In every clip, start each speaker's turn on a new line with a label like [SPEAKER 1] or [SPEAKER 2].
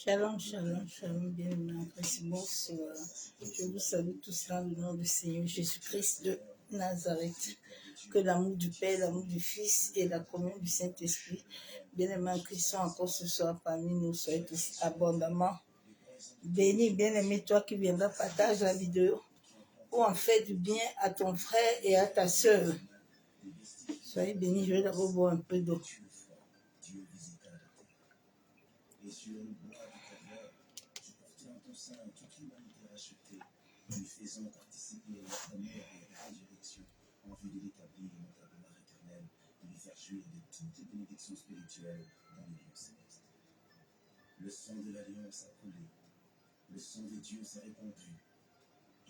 [SPEAKER 1] Shalom, shalom, shalom, bien-aimés en Christ. Bonsoir. Je vous salue tous dans le nom du Seigneur Jésus-Christ de Nazareth. Que l'amour du Père, l'amour du Fils et la communion du Saint-Esprit, bien-aimés en Christ, sont encore ce soir parmi nous. Soyez tous abondamment bénis. Bien-aimé, toi qui viendras partager la vidéo ou en fait du bien à ton frère et à ta sœur. Soyez bénis. Je vais d'abord boire un peu d'eau. Et sur le bois du calvaire, tu portais en ton sein toute l'humanité rachetée, lui faisant participer à notre amour et à la résurrection, en vue de l'établir dans ta gloire éternelle, de lui faire jouir de toutes les bénédictions spirituelles dans les lieux célestes. Le sang de l'alliance a coulé, le sang de Dieu s'est répandu,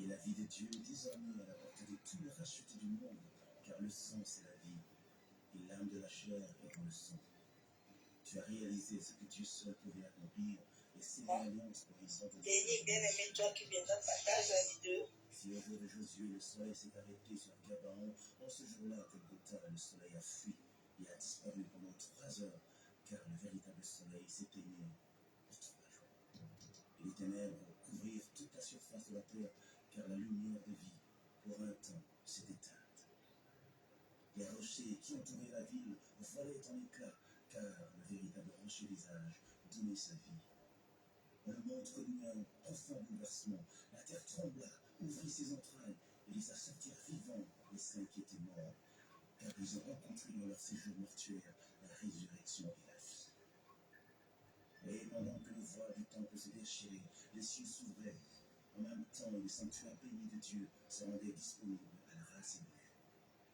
[SPEAKER 1] et la vie de Dieu est désormais à la portée de tous les rachetés du monde, car le sang c'est la vie, et l'âme de la chair est dans le sang. Tu as réalisé ce que Dieu seul pouvait accomplir, et c'est l'alliance pour les ordres. Béni, bien-aimé, toi qui viendras partager la vidéo. Si au jour de Josué, le soleil s'est arrêté sur Gabaon, en ce jour-là, à Golgotha, le soleil a fui et a disparu pendant 3 heures, car le véritable soleil s'éteignait pour 3 jours. Et les ténèbres couvrirent toute la surface de la terre, car la lumière de vie, pour un temps, s'est éteinte. Les rochers qui entouraient la ville volaient en éclats, car le véritable rocher des âges donnait sa vie. Le monde connut un profond bouleversement. La terre trembla, ouvrit ses entrailles et laissa sortir vivants les saints qui étaient morts, car ils ont rencontré dans leur séjour mortuaire la résurrection et la vie. Et pendant que le voile du temple se déchirait, les cieux s'ouvraient. En même temps, le sanctuaire béni de Dieu se rendait disponible à la race humaine.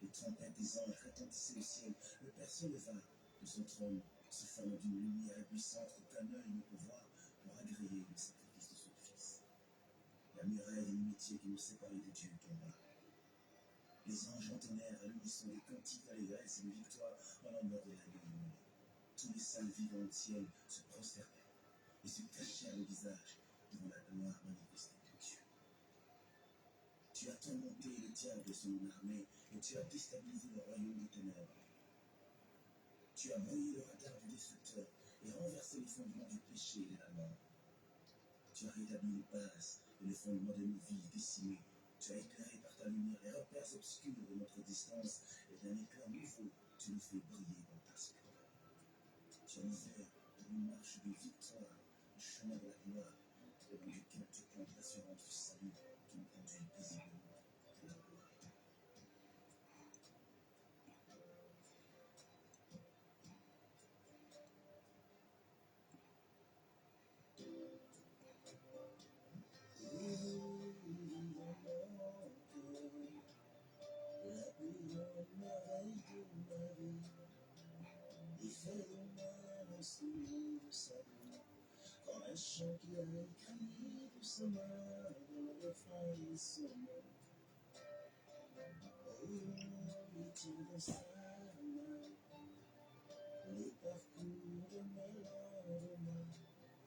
[SPEAKER 1] Les trompettes des anges retentissaient au ciel. Le Père se leva de son trône, se formant d'une lumière éblouissante qu'aucun œil ne peut voir, pour agréer le sacrifice de son Fils. La muraille de l'amitié qui nous séparait de Dieu tomba. Les anges entonnèrent à l'unisson des cantiques d'allégresse et de victoire en l'honneur de l'agneau immolé. Tous les saints vivants au ciel se prosternèrent et se cachèrent le visage devant la gloire manifestée de Dieu. Tu as tourmenté le diable et son armée, et tu as déstabilisé le royaume des ténèbres. Tu as brouillé le radar du destructeur et renversé les fondements du péché et de la mort. Tu as rétabli les bases et les fondements de nos vies décimées. Tu as éclairé par ta lumière les repères obscurs de notre distance, et d'un éclair nouveau, tu nous fais briller dans ta splendeur. Tu as ouvert une marche de victoire, le chemin de la gloire, devant lequel tu plantes l'assurance du salut qui nous conduit paisiblement pour la gloire. Il fait de moi le souvenir de sa gloire, comme un chant qu'il a écrit doucement dans le refrain de son nom. Oh, il tient dans sa main les parcours de mes lendemains,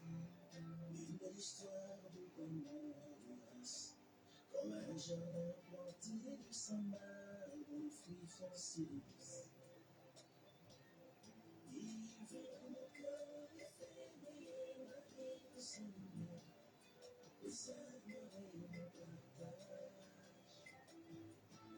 [SPEAKER 1] une belle histoire de bonheur et de grâce, comme un jardin planté de sa main dont les fruits font si douces. Il veut dans mon cœur et fait briller ma vie de sa lumière, et sa gloire est mon partage.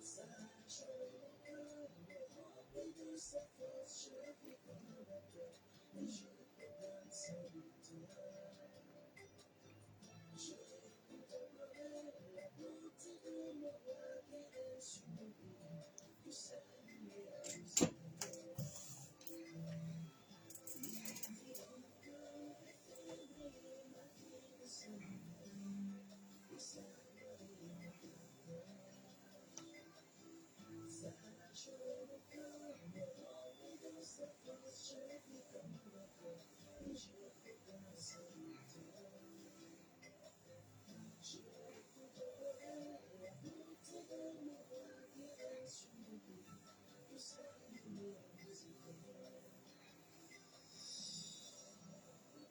[SPEAKER 1] Sa joie de mon cœur me remplit de sa force, je vis comme un vainqueur, et je proclame sa victoire. Je contemplerai la beauté de mon roi qui règne sur mon pays, que sa lumière nous éclaire.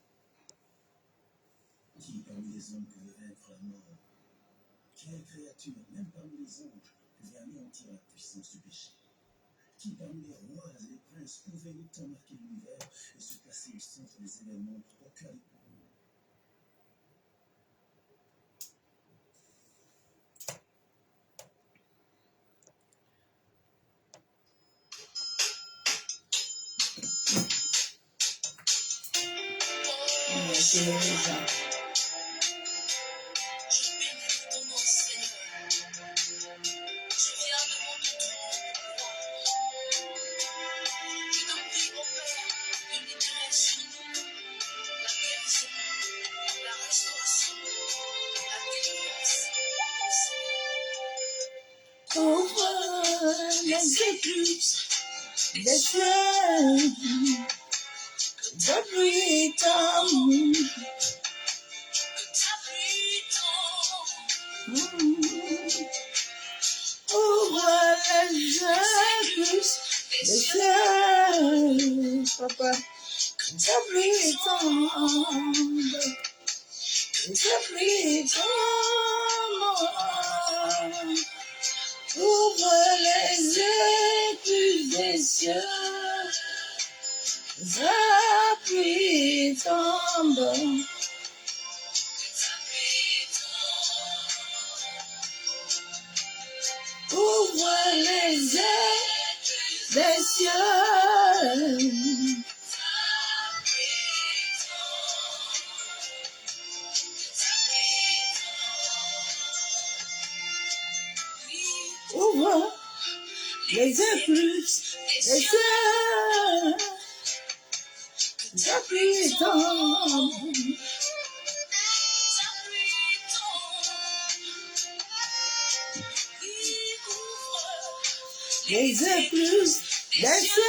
[SPEAKER 1] Qui parmi les hommes pouvait vaincre la mort? Quelle créature, même parmi les anges, pouvait anéantir la puissance du péché? Qui parmi les rois et les princes pouvait autant marquer l'univers et se placer au centre des événements au cœur des peuples?
[SPEAKER 2] Merci, Jésus. Ouvre les écluses des cieux, depuis tombe. Ouvre les écluses des cieux, papa, depuis tombe. Depuis tombe. Ouvre les écluses des cieux, la pluie tombe. Ouvre les écluses des cieux. Ouvre les écluses des cieux. La pluie tombe. Les écluses des cieux.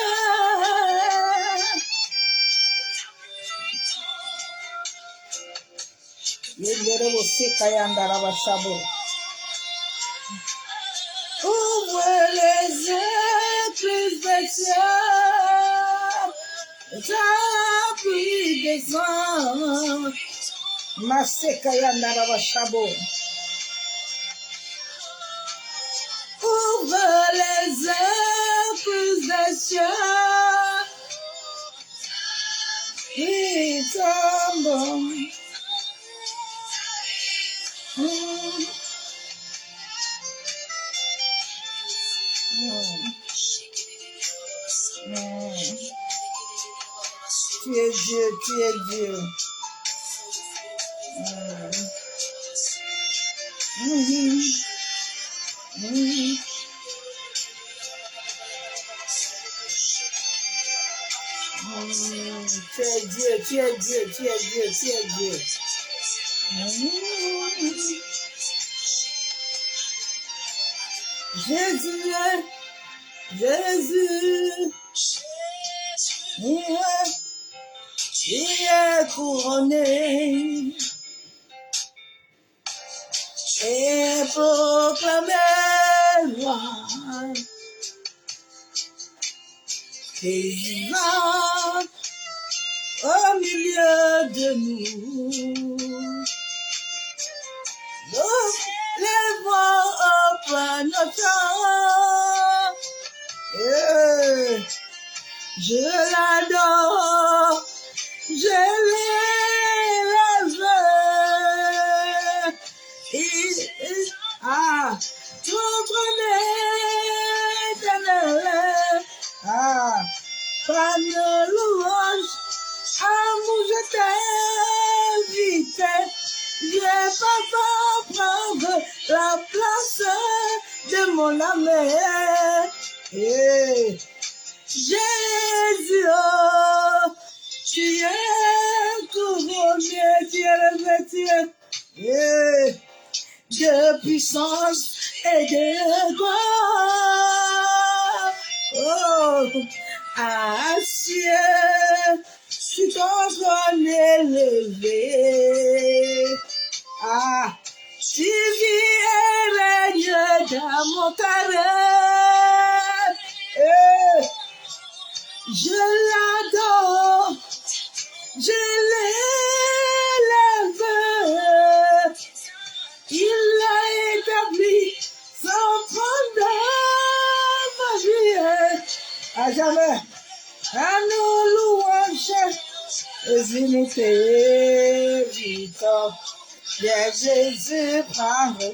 [SPEAKER 2] Ouvre les écluses des cieux. La pluie descend. Ouvre les écluses des cieux. Il tombe. Tu es Dieu, tu es Dieu. Tu es Dieu, tu es Dieu, tu es Dieu, tu es Dieu. Jésus, Jésus, tu es couronné et proclamé roi. Et vivant au milieu de nous. Nous lèvons au point notre je l'adore, je l'élève. Tout éternel. Pas de louange, amour, je t'invite. Je vais pas prendre la place de mon âme. Jésus, oh, tu es couronné, tu es levé, tu es de puissance et de gloire. Oh, ciel, tu ton trône élevé. Tu vis et règnes dans mon cœur. Je l'adore, je l'élève. Il l'a établi sans prendre ma vie. À jamais, à nos louanges, nous t'évitons. Bien Jésus, prendre.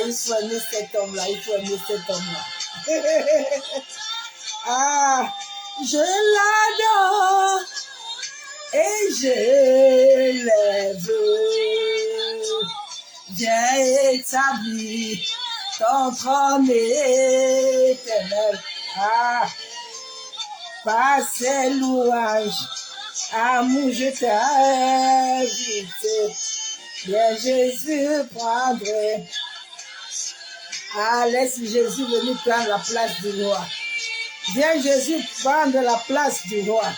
[SPEAKER 2] Il faut aimer cet homme-là, il faut aimer cet homme-là. Je l'adore, et je lève. Viens établir ton trône éternel. Ah, par ses louanges, amour, je t'invite. Viens Jésus prendre. Ah, laisse Jésus venir prendre la place du roi. Viens Jésus prendre la place du roi.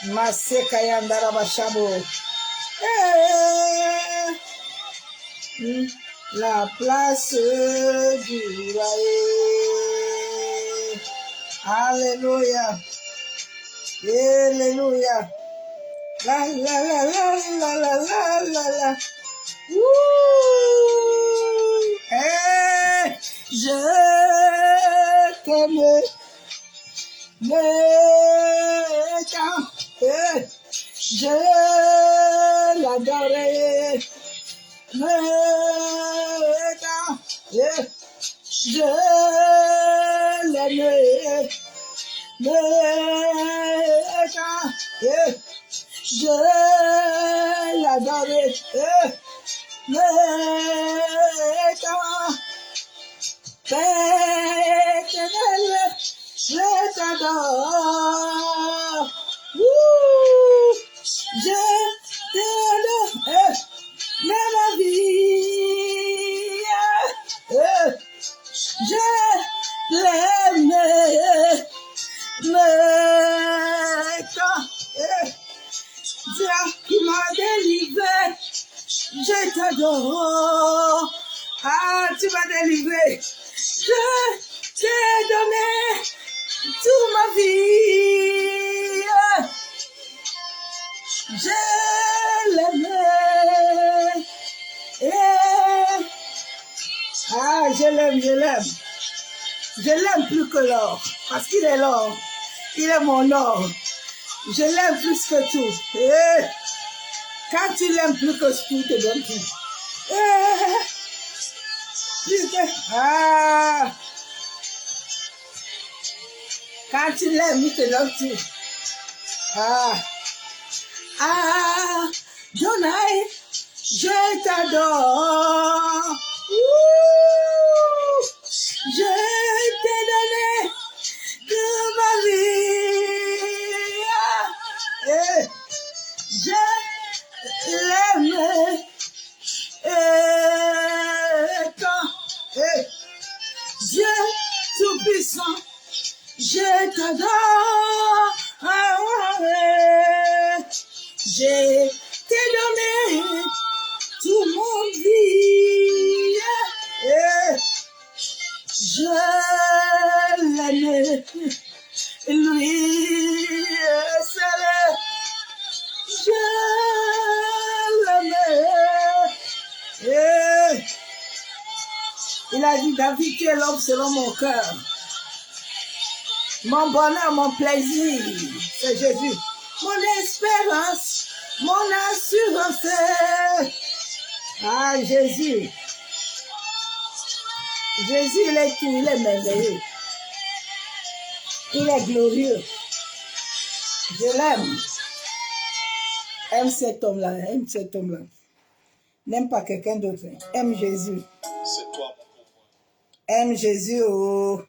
[SPEAKER 2] Maseka yandara bashabo. La place du roi. Alléluia. Alléluia. La la la la la la la la la. Je t'aime, je l'adorerai, je l'aimerai, je l'adorerai. Éternel, je t'adore. Je t'adore, ma vie. Je l'aime, Dieu qui m'a délivré. Je t'adore. Ah, tu m'as délivré. Je t'ai donné toute ma vie. Je l'aime. Ah, je l'aime, je l'aime. Je l'aime plus que l'or. Parce qu'il est l'or. Il est mon or. Je l'aime plus que tout. Quand tu l'aimes plus que tout, il te donne tout. Ah. Quand tu l'aimes, il te donne tout. Ah. Ah. Donai, je t'adore. Je t'ai donné toute ma vie. Je l'aime. Dieu tout-puissant, je t'adore. Je t'ai donné tout mon vie. Je l'aime. Lui seul. Je l'aime. Il a dit, David, tu es l'homme selon mon cœur. Mon bonheur, mon plaisir, c'est Jésus. Mon espérance, mon assurance. Ah, Jésus. Jésus, il est tout, il est merveilleux. Il est glorieux. Je l'aime. Aime cet homme-là, aime cet homme-là. N'aime pas quelqu'un d'autre. Aime Jésus.
[SPEAKER 1] C'est toi.
[SPEAKER 2] Aime Jésus, oh.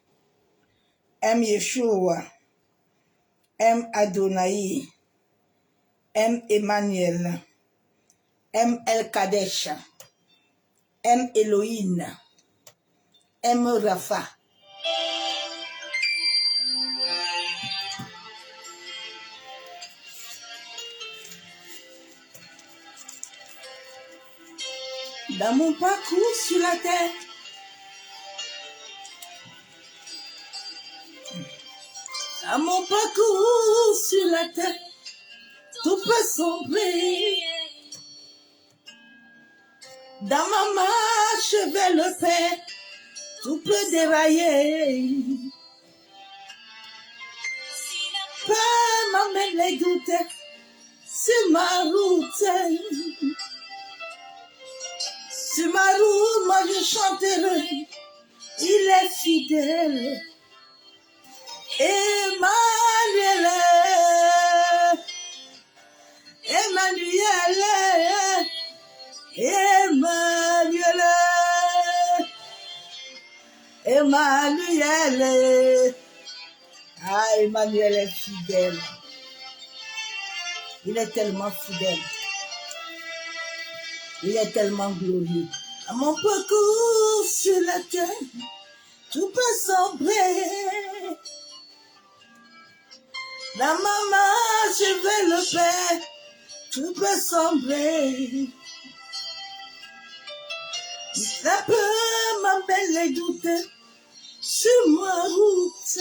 [SPEAKER 2] Aime Yeshua. Aime Adonai. Aime Emmanuel. Aime El Kadesh. Aime Elohim. Aime Rapha. Dans mon parcours sur la terre, dans mon parcours sur la terre, tout peut sombrer. Dans ma marche vers le Père, tout peut dérailler. Peur m'amène les doutes sur ma route. Sur ma route, moi je chanterai, il est fidèle. Emmanuel, Emmanuel, Emmanuel, Emmanuel. Ah, Emmanuel est fidèle. Il est tellement fidèle. Il est tellement glorieux. À mon parcours sur la terre, tout peut sombrer. Dans ma main, je vais le faire. Tout peut sombrer. La peur m'appelle les doutes sur ma route.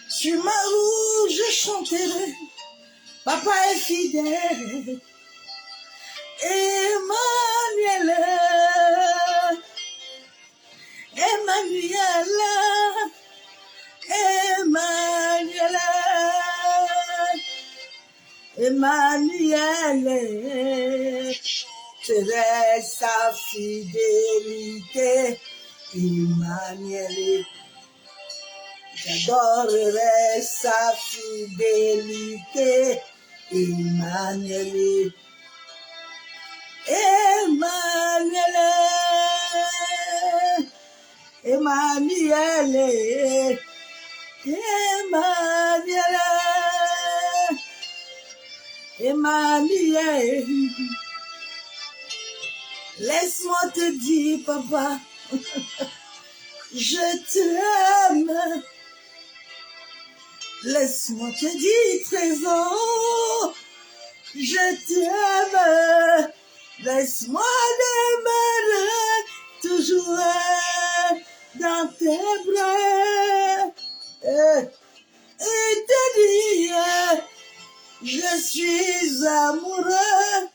[SPEAKER 2] Sur ma route, je chanterai. Papa est fidèle. Emmanuel, Emmanuel, Emmanuel, Emmanuel, serait sa fidélité, Emmanuel, j'adorerai sa fidélité, Emmanuel. Emmanuel, Emmanuel, Emmanuel, Emmanuel. Laisse-moi te dire, papa, je t'aime. Laisse-moi te dire, trésor, je t'aime. Laisse-moi demeurer toujours dans tes bras et te dire, je suis amoureux.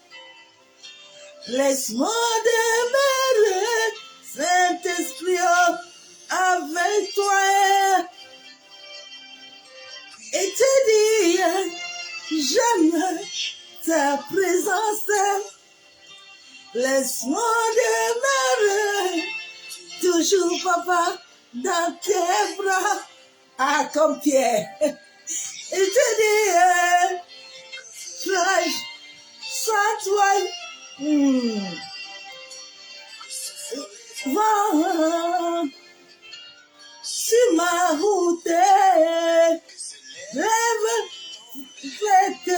[SPEAKER 2] Laisse-moi demeurer, Saint-Esprit, avec toi et te dire, j'aime ta présence. Laisse-moi demeurer, toujours papa, dans tes bras. Ah, comme Pierre. Et te dire, frère, sans toi, va sur ma route, rêve, fête,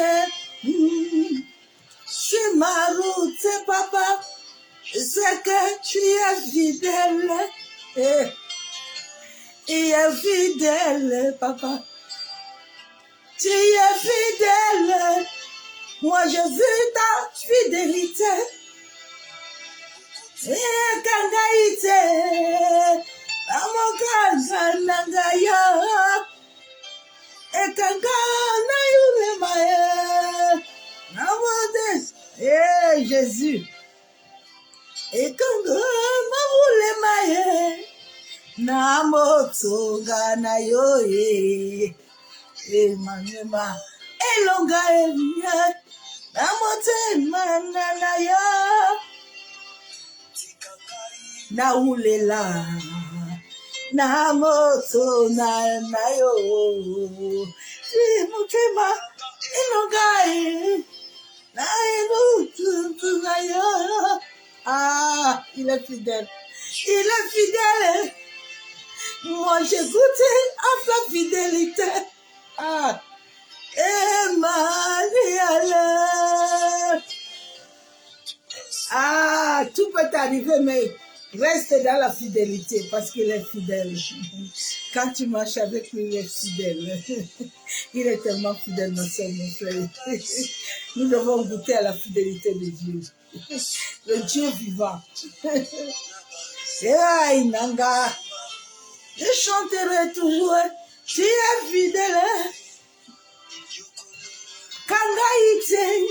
[SPEAKER 2] sur ma route, papa, c'est que tu es fidèle. Tu es fidèle, papa. Tu es fidèle. Moi, je veux ta fidélité. Et kangaïté, amokanganangaya, et kanganayulemaye, namode, eh Jésus, et kanganayulemaye, namotonganayoye, Emmanuel, elonga emye, namote mananaya. Na ulela, na moto na yo, si mutema inogai, na inutu na yo. Ah, il est fidèle, il est fidèle. Moi j'ai goûté à sa fidélité. Ah, Emmanuel. Ah, tout peut arriver, mais reste dans la fidélité parce qu'il est fidèle. Quand tu marches avec lui, il est fidèle. Il est tellement fidèle, ma soeur, mon frère. Nous devons goûter à la fidélité de Dieu. Le Dieu vivant. Et Nanga, je chanterai toujours. Tu es fidèle. Kangaïté.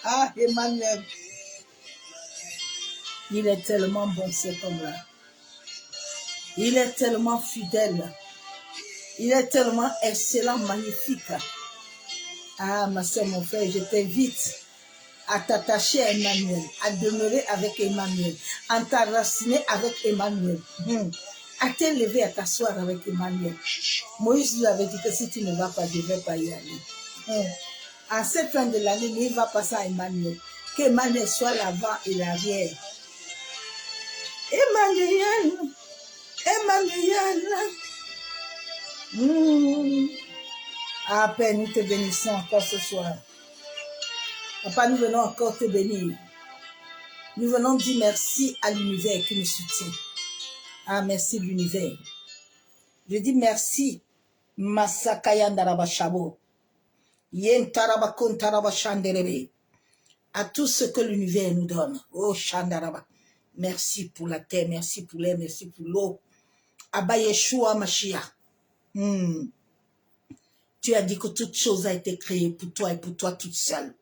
[SPEAKER 2] Ah, Emmanuel. Il est tellement bon, cet homme-là. Il est tellement fidèle. Il est tellement excellent, magnifique. Ah, ma soeur, mon frère, je t'invite à t'attacher à Emmanuel, à demeurer avec Emmanuel, à t'enraciner avec Emmanuel, à te lever, à t'asseoir avec Emmanuel. Moïse lui avait dit que si tu ne vas pas, je ne vais pas y aller. En cette fin de l'année, il va passer à Emmanuel. Qu'Emmanuel soit l'avant et l'arrière. Emmanuel, Emmanuel. Ah, Père, nous te bénissons encore ce soir. Papa, nous venons encore te bénir. Nous venons dire merci à l'univers qui nous soutient. Ah, merci l'univers. Je dis merci. Masakayandaraba Shabo. Yentaraba Kontaraba Shanderebe. À tout ce que l'univers nous donne. Oh, Shandaraba. Merci pour la terre, merci pour l'air, merci pour l'eau. Abba Yeshua Mashiach. Tu as dit que toute chose a été créée pour toi et pour toi toute seule.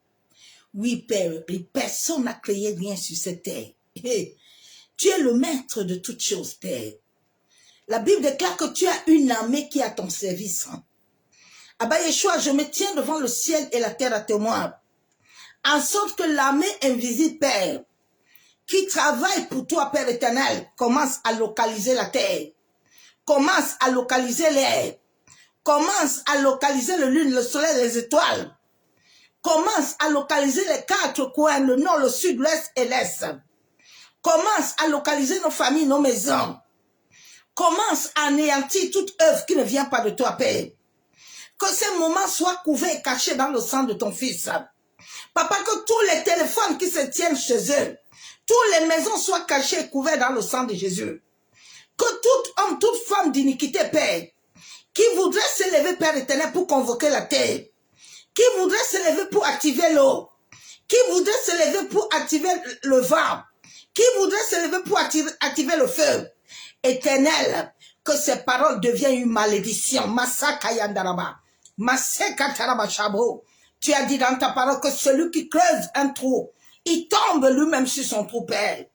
[SPEAKER 2] Oui, Père, personne n'a créé rien sur cette terre. Tu es le maître de toutes choses, Père. La Bible déclare que tu as une armée qui est à ton service. Abba Yeshua, je me tiens devant le ciel et la terre à témoin. En sorte que l'armée invisible, Père, qui travaille pour toi, Père éternel, commence à localiser la terre, commence à localiser l'air, commence à localiser le lune, le soleil, les étoiles, commence à localiser les quatre coins, le nord, le sud, l'ouest et l'est, commence à localiser nos familles, nos maisons, commence à anéantir toute œuvre qui ne vient pas de toi, Père. Que ces moments soient couverts et cachés dans le sang de ton Fils. Papa, que tous les téléphones qui se tiennent chez eux, toutes les maisons soient cachées et couvertes dans le sang de Jésus. Que tout homme, toute femme d'iniquité, Père, qui voudrait se lever, Père éternel, pour convoquer la terre, qui voudrait se lever pour activer l'eau, qui voudrait se lever pour activer le vent, qui voudrait se lever pour activer le feu, éternel, que ces paroles deviennent une malédiction. Masakayandaraba, Masekataraba Shabo. Tu as dit dans ta parole que celui qui creuse un trou, il tombe lui-même sur son trou, Père.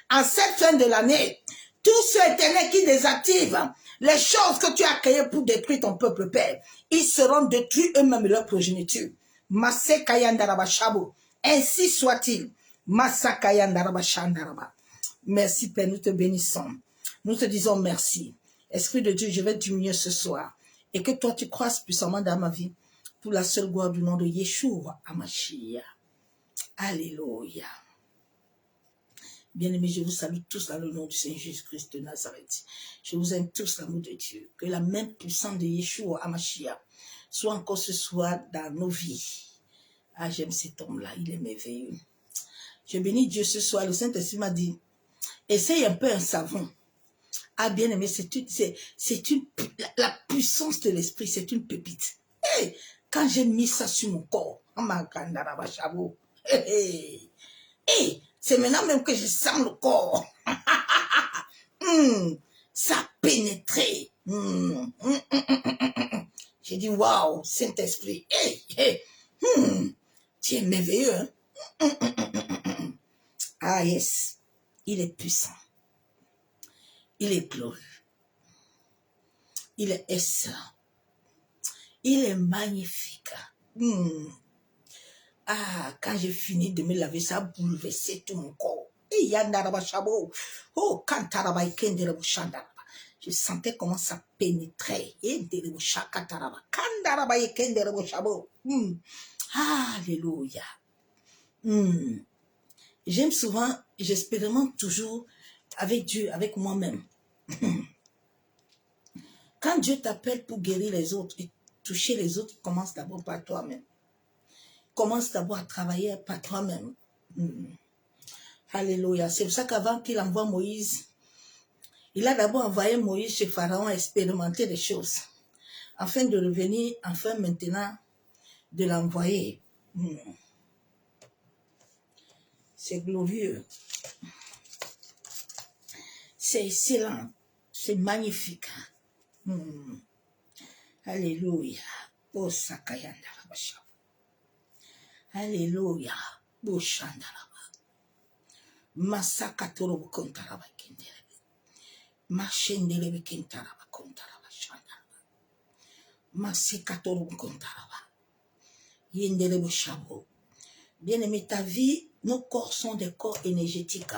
[SPEAKER 2] En cette fin de l'année, tous ceux éternels qui désactivent les choses que tu as créées pour détruire ton peuple, Père, ils seront détruits eux-mêmes et leur progéniture. Masekayandaraba Shabo. Ainsi soit-il. Masakayandaraba Shandaraba. Merci, Père, nous te bénissons. Nous te disons merci. Esprit de Dieu, je vais diminuer ce soir. Et que toi, tu croisses puissamment dans ma vie. Pour la seule gloire du nom de Yeshua HaMashiach. Alléluia. Bien-aimés, je vous salue tous dans le nom du Seigneur Jésus-Christ de Nazareth. Je vous aime tous l'amour de Dieu. Que la main puissante de Yeshua HaMashiach soit encore ce soir dans nos vies. Ah, j'aime cet homme-là, il est merveilleux. Je bénis Dieu ce soir. Le Saint-Esprit m'a dit, essaye un peu un savon. Ah, bien-aimé, la puissance de l'esprit, c'est une pépite. Hey, quand j'ai mis ça sur mon corps, c'est maintenant même que je sens le corps. Ça a pénétré. J'ai dit, waouh, Saint-Esprit, tu es merveilleux. Hein? Ah, yes, il est puissant. Il est glorieux. Il est excellent. Il est magnifique. Ah, quand j'ai fini de me laver, ça a bouleversé tout mon corps. Je sentais comment ça pénétrait. Alléluia. J'aime souvent, j'expérimente toujours avec Dieu, avec moi-même. Quand Dieu t'appelle pour guérir les autres et toucher les autres, commence d'abord par toi-même. Commence d'abord à travailler par toi-même. Alléluia. C'est pour ça qu'avant qu'il envoie Moïse, il a d'abord envoyé Moïse chez Pharaon à expérimenter des choses, afin de revenir, enfin maintenant, de l'envoyer. C'est glorieux. C'est excellent. C'est magnifique. Alléluia. Oh, Sakayanda. Alléluia. Oh, Shandalaba. Masakatoro kontaraba kendelebe. Mashendelebe kentaraba kontaraba shandalaba. Masekatoro kontaraba. Yendelebe shabo. Bien-aimé, ta vie, nos corps sont des corps énergétiques.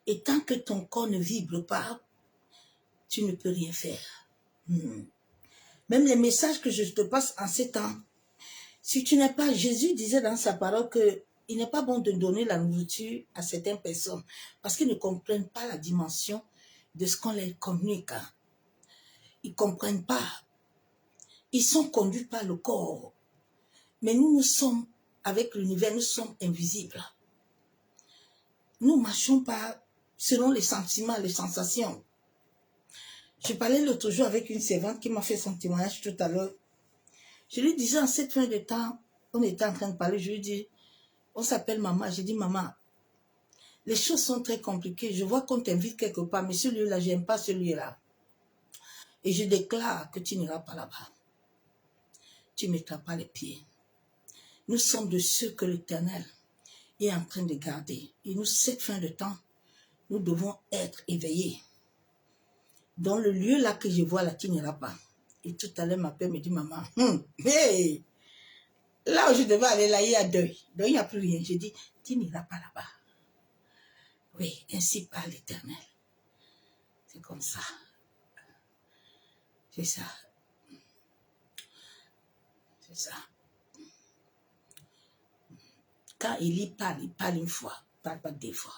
[SPEAKER 2] Et tant que ton corps ne vibre pas, tu ne peux rien faire. Même les messages que je te passe en ces temps, si tu n'es pas, Jésus disait dans sa parole que il n'est pas bon de donner la nourriture à certaines personnes parce qu'ils ne comprennent pas la dimension de ce qu'on leur communique. Ils ne comprennent pas. Ils sont conduits par le corps. Mais nous sommes, avec l'univers, nous sommes invisibles. Nous ne marchons pas selon les sentiments, les sensations. Je parlais l'autre jour avec une servante qui m'a fait son témoignage tout à l'heure. Je lui disais en cette fin de temps, on était en train de parler, je lui dis, on s'appelle maman. J'ai dit, maman, les choses sont très compliquées. Je vois qu'on t'invite quelque part, mais celui-là, je n'aime pas celui-là. Et je déclare que tu n'iras pas là-bas. Tu ne mettras pas les pieds. Nous sommes de ceux que l'Éternel est en train de garder. Et nous, cette fin de temps, nous devons être éveillés. Dans le lieu là que je vois là, tu n'iras pas. Et tout à l'heure, ma père me dit, maman, hey, là où je devais aller, là, il y a deuil. Donc, il n'y a plus rien. Je dis, tu n'iras pas là-bas. Oui, ainsi parle l'Éternel. C'est comme ça. C'est ça. C'est ça. Quand il parle une fois, il ne parle pas deux fois.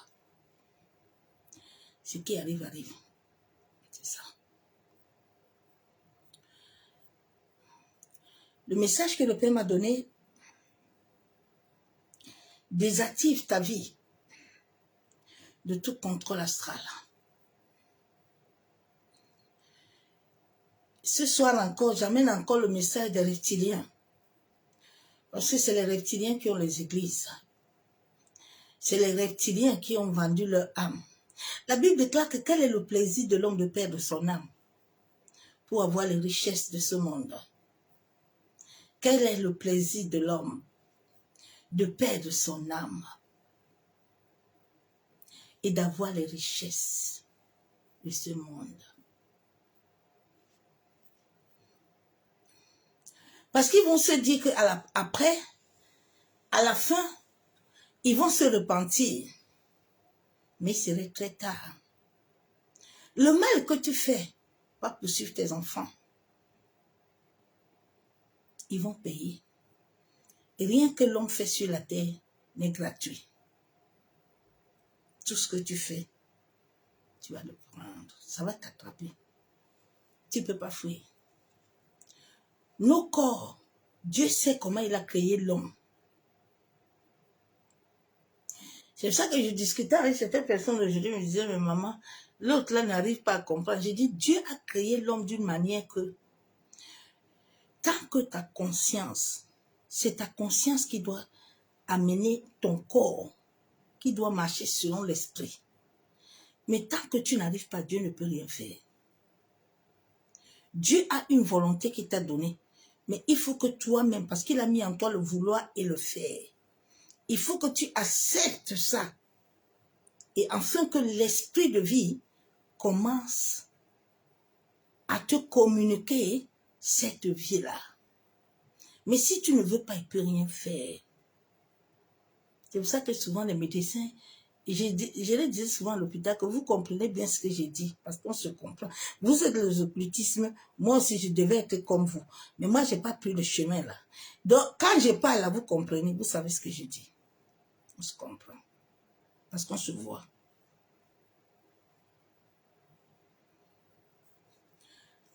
[SPEAKER 2] Ce qui arrive, arrive. C'est ça. Le message que le Père m'a donné, désactive ta vie de tout contrôle astral. Ce soir encore, j'amène encore le message des reptiliens. Parce que c'est les reptiliens qui ont les églises. C'est les reptiliens qui ont vendu leur âme. La Bible déclare que quel est le plaisir de l'homme de perdre son âme pour avoir les richesses de ce monde. Quel est le plaisir de l'homme de perdre son âme et d'avoir les richesses de ce monde. Parce qu'ils vont se dire qu'après, à la fin, ils vont se repentir. Mais il serait très tard. Le mal que tu fais va poursuivre tes enfants. Ils vont payer. Et rien que l'homme fait sur la terre n'est gratuit. Tout ce que tu fais, tu vas le prendre. Ça va t'attraper. Tu ne peux pas fuir. Nos corps, Dieu sait comment il a créé l'homme. C'est ça que je discutais avec certaines personnes aujourd'hui, me disaient, mais maman, l'autre là n'arrive pas à comprendre. J'ai dit, Dieu a créé l'homme d'une manière que, tant que ta conscience, c'est ta conscience qui doit amener ton corps, qui doit marcher selon l'esprit. Mais tant que tu n'arrives pas, Dieu ne peut rien faire. Dieu a une volonté qu'il t'a donnée, mais il faut que toi-même, parce qu'il a mis en toi le vouloir et le faire, il faut que tu acceptes ça. Et afin que l'esprit de vie commence à te communiquer cette vie-là. Mais si tu ne veux pas, il ne peut rien faire. C'est pour ça que souvent les médecins, je les disais souvent à l'hôpital que vous comprenez bien ce que j'ai dit, parce qu'on se comprend. Vous êtes les occultismes, moi aussi je devais être comme vous. Mais moi, je n'ai pas pris le chemin là. Donc, quand je parle là, vous comprenez, vous savez ce que je dis. On se comprend. Parce qu'on se voit.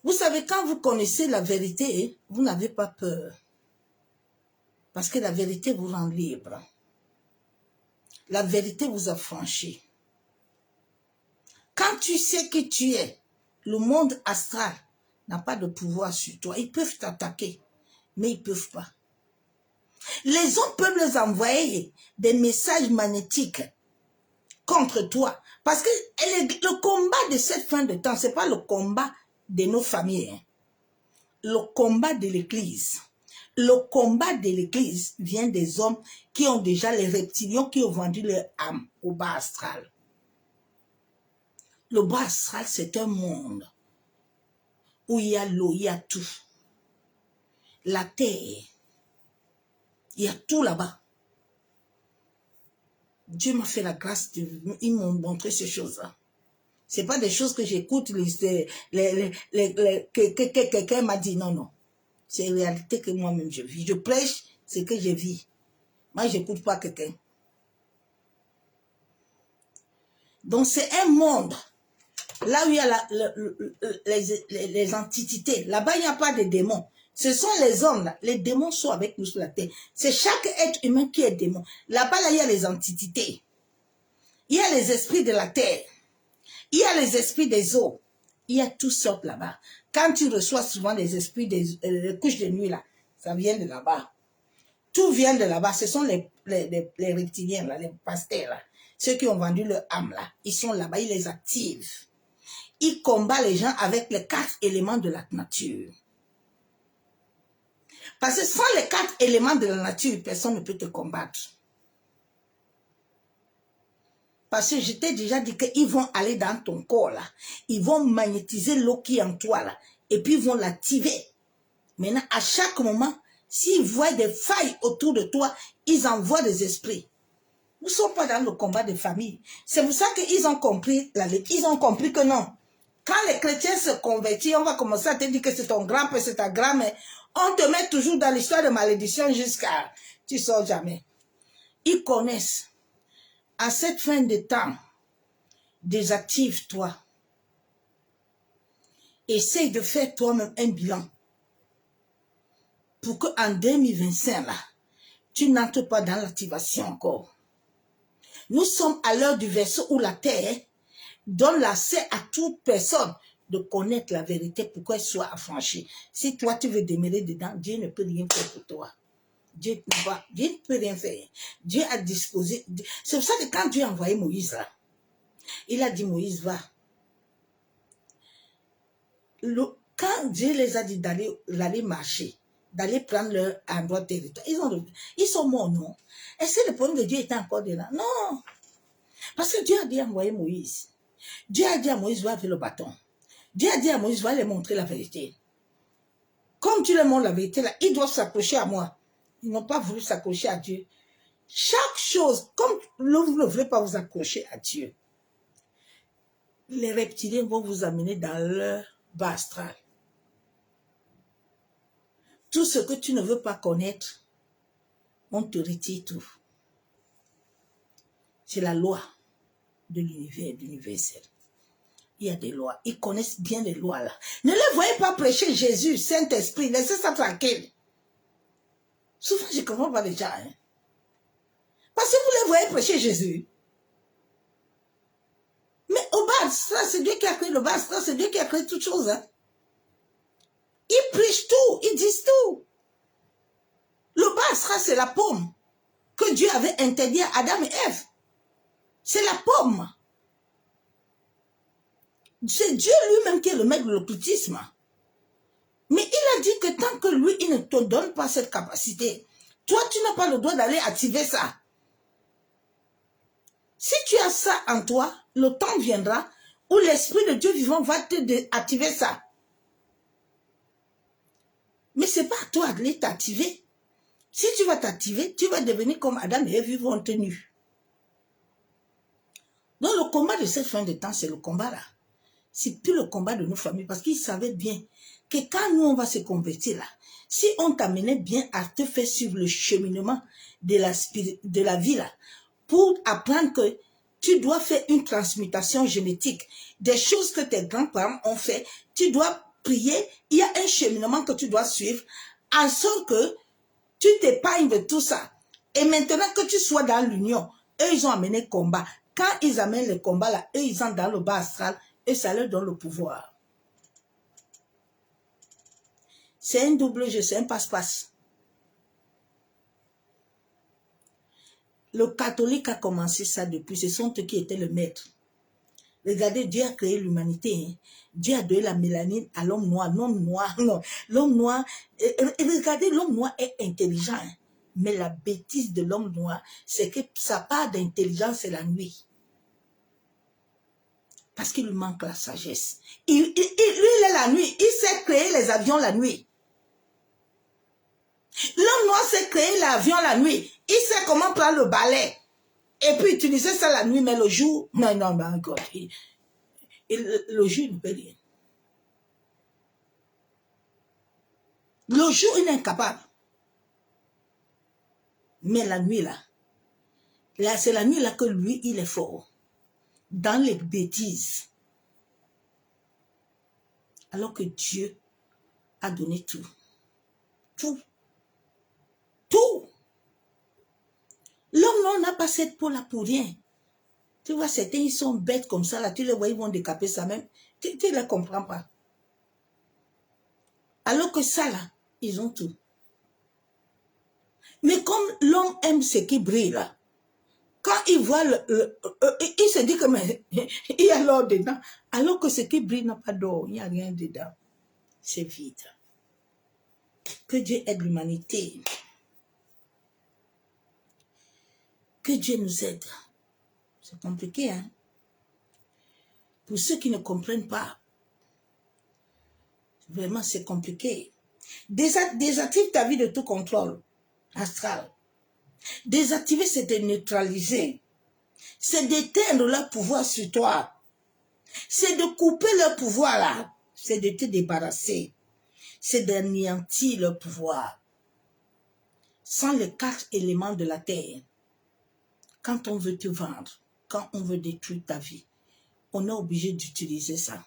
[SPEAKER 2] Vous savez, quand vous connaissez la vérité, vous n'avez pas peur. Parce que la vérité vous rend libre. La vérité vous affranchit. Quand tu sais qui tu es, le monde astral n'a pas de pouvoir sur toi. Ils peuvent t'attaquer, mais ils ne peuvent pas. Les hommes peuvent les envoyer des messages magnétiques contre toi. Parce que le combat de cette fin de temps, ce n'est pas le combat de nos familles. Hein. Le combat de l'Église. Le combat de l'Église vient des hommes qui ont déjà les reptiliens qui ont vendu leur âme au bas astral. Le bas astral, c'est un monde où il y a l'eau, il y a tout. La terre, il y a tout là-bas. Dieu m'a fait la grâce, ils m'ont montré ces choses-là. C'est pas des choses que j'écoute, que quelqu'un m'a dit. Non, non. C'est une réalité que moi-même je vis. Je prêche ce que je vis. Moi, je n'écoute pas quelqu'un. Donc, c'est un monde. Là où il y a les entités. Là-bas, il n'y a pas de démons. Ce sont les hommes, là. Les démons sont avec nous sur la terre. C'est chaque être humain qui est démon. Là-bas, là, il y a les entités. Il y a les esprits de la terre. Il y a les esprits des eaux. Il y a toutes sortes là-bas. Quand tu reçois souvent les esprits des couches de nuit, là, ça vient de là-bas. Tout vient de là-bas. Ce sont les reptiliens, là, les pasteurs, là. Ceux qui ont vendu leur âme, là. Ils sont là-bas, ils les activent. Ils combattent les gens avec les 4 éléments de la nature. Parce que sans les 4 éléments de la nature, personne ne peut te combattre. Parce que je t'ai déjà dit qu'ils vont aller dans ton corps, là. Ils vont magnétiser l'eau qui est en toi, là. Et puis ils vont l'activer. Maintenant, à chaque moment, s'ils voient des failles autour de toi, ils envoient des esprits. Nous ne sommes pas dans le combat de famille. C'est pour ça qu'ils ont compris, ils ont compris que non. Quand les chrétiens se convertissent, on va commencer à te dire que c'est ton grand-père, c'est ta grand-mère. On te met toujours dans l'histoire de malédiction jusqu'à... Tu ne sors jamais. Ils connaissent. À cette fin de temps, désactive-toi. Essaye de faire toi-même un bilan. Pour qu'en 2025, là, tu n'entres pas dans l'activation encore. Nous sommes à l'heure du verset où la terre donne l'accès à toute personne de connaître la vérité pour qu'elle soit affranchie. Si toi, tu veux demeurer dedans, Dieu ne peut rien faire pour toi. Dieu ne peut rien faire. Dieu a disposé. C'est pour ça que quand Dieu a envoyé Moïse là, il a dit Moïse va. Quand Dieu les a dit d'aller marcher, d'aller prendre leur endroit de territoire, ils sont morts, non? Est-ce que le problème de Dieu était encore de là? Non. Parce que Dieu a dit envoyer Moïse. Dieu a dit à Moïse, va avec le bâton. Dieu a dit à Moïse, va leur montrer la vérité. Comme tu leur montres la vérité, là, ils doivent s'accrocher à moi. Ils n'ont pas voulu s'accrocher à Dieu. Chaque chose, comme vous ne voulez pas vous accrocher à Dieu, les reptiliens vont vous amener dans leur bas astral. Tout ce que tu ne veux pas connaître, on te retire tout. C'est la loi de l'univers, de l'universel. Il y a des lois. Ils connaissent bien les lois là. Ne les voyez pas prêcher Jésus, Saint-Esprit. Laissez ça tranquille. Souvent, je ne comprends pas les gens. Hein. Parce que vous les voyez prêcher Jésus. Mais au bas, c'est Dieu qui a créé le bas, c'est Dieu qui a créé toutes choses. Hein. Ils prêchent tout, ils disent tout. Le bas, c'est la pomme que Dieu avait interdit à Adam et Ève. C'est la pomme. C'est Dieu lui-même qui est le maître de l'occultisme. Mais il a dit que tant que lui, il ne te donne pas cette capacité, toi, tu n'as pas le droit d'aller activer ça. Si tu as ça en toi, le temps viendra où l'Esprit de Dieu vivant va te activer ça. Mais ce n'est pas à toi d'aller t'activer. Si tu vas t'activer, tu vas devenir comme Adam et Ève vivant tenus. Donc le combat de cette fin de temps, c'est le combat là. C'est plus le combat de nos familles parce qu'ils savaient bien que quand nous on va se convertir là, si on t'amenait bien à te faire suivre le cheminement de la vie là, pour apprendre que tu dois faire une transmutation génétique, des choses que tes grands-parents ont fait, tu dois prier, il y a un cheminement que tu dois suivre, en sorte que tu t'épargnes de tout ça. Et maintenant que tu sois dans l'union, eux ils ont amené le combat. Quand ils amènent le combat là, eux ils sont dans le bas astral, et ça leur donne le pouvoir. C'est un double jeu, c'est un passe-passe. Le catholique a commencé ça depuis, ce sont eux qui étaient le maître. Regardez, Dieu a créé l'humanité. Hein. Dieu a donné la mélanine à l'homme noir. L'homme noir, non. L'homme noir, regardez, l'homme noir est intelligent. Hein. Mais la bêtise de l'homme noir, c'est que sa part d'intelligence, c'est la nuit. Parce qu'il lui manque la sagesse. Lui, il est la nuit. Il sait créer les avions la nuit. L'homme noir sait créer l'avion la nuit. Il sait comment prendre le balai. Et puis utiliser ça la nuit, mais le jour... Non, God. Et le jour, il ne peut rien. Le jour, il est incapable. Mais la nuit, là c'est la nuit là que lui, il est fort. Dans les bêtises. Alors que Dieu a donné tout. Tout. Tout. L'homme n'a pas cette peau-là pour rien. Tu vois, certains, ils sont bêtes comme ça, là. Tu les vois, ils vont décaper ça même. Tu ne les comprends pas. Alors que ça, là, ils ont tout. Mais comme l'homme aime ce qui brille, là, quand il voit il se dit que mais, il y a l'or dedans. Alors que ce qui brille n'a pas d'or, il n'y a rien dedans. C'est vide. Que Dieu aide l'humanité. Que Dieu nous aide. C'est compliqué, hein? Pour ceux qui ne comprennent pas, vraiment, c'est compliqué. Désactive ta vie de tout contrôle astral. Désactiver, c'est de neutraliser. C'est d'éteindre leur pouvoir sur toi. C'est de couper leur pouvoir là. C'est de te débarrasser. C'est d'anéantir leur pouvoir. Sans les 4 éléments de la terre, quand on veut te vendre, quand on veut détruire ta vie, on est obligé d'utiliser ça.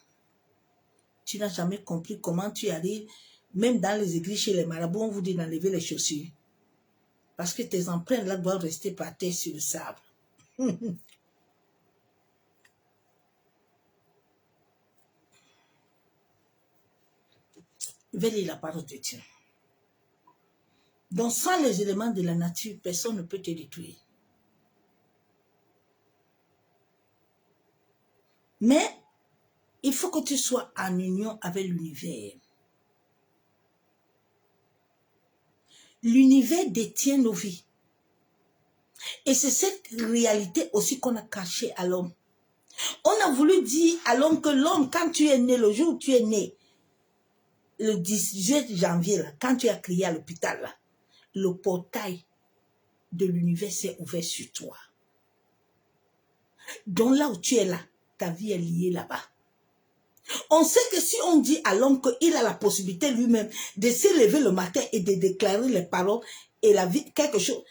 [SPEAKER 2] Tu n'as jamais compris comment tu arrives, même dans les églises chez les marabouts, on vous dit d'enlever les chaussures. Parce que tes empreintes là doivent rester par terre sur le sable. vais lire la parole de Dieu. Donc, sans les éléments de la nature, personne ne peut te détruire. Mais, il faut que tu sois en union avec l'univers. L'univers détient nos vies. Et c'est cette réalité aussi qu'on a cachée à l'homme. On a voulu dire à l'homme que l'homme, quand tu es né, le jour où tu es né, le 18 janvier, là, quand tu as crié à l'hôpital, là, le portail de l'univers s'est ouvert sur toi. Donc là où tu es là, ta vie est liée là-bas. On sait que si on dit à l'homme qu'il a la possibilité lui-même de se lever le matin et de déclarer les paroles et la vie, quelque chose,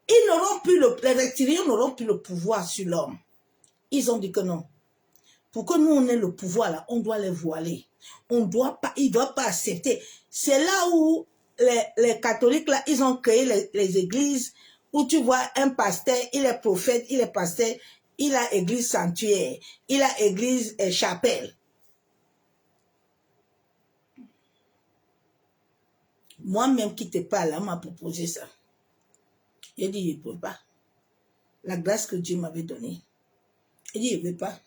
[SPEAKER 2] ils n'auront plus les reptiliens n'auront plus le pouvoir sur l'homme. Ils ont dit que non. Pour que nous on ait le pouvoir là, on doit les voiler. On doit pas, ils ne doivent pas accepter. C'est là où les catholiques là, ils ont créé les églises où tu vois un pasteur, il est prophète, il est pasteur, il a église sanctuaire, il a église chapelle. Moi-même qui te parle, on m'a proposé ça. J'ai dit, je ne peux pas. La grâce que Dieu m'avait donnée. J'ai dit, je ne veux pas.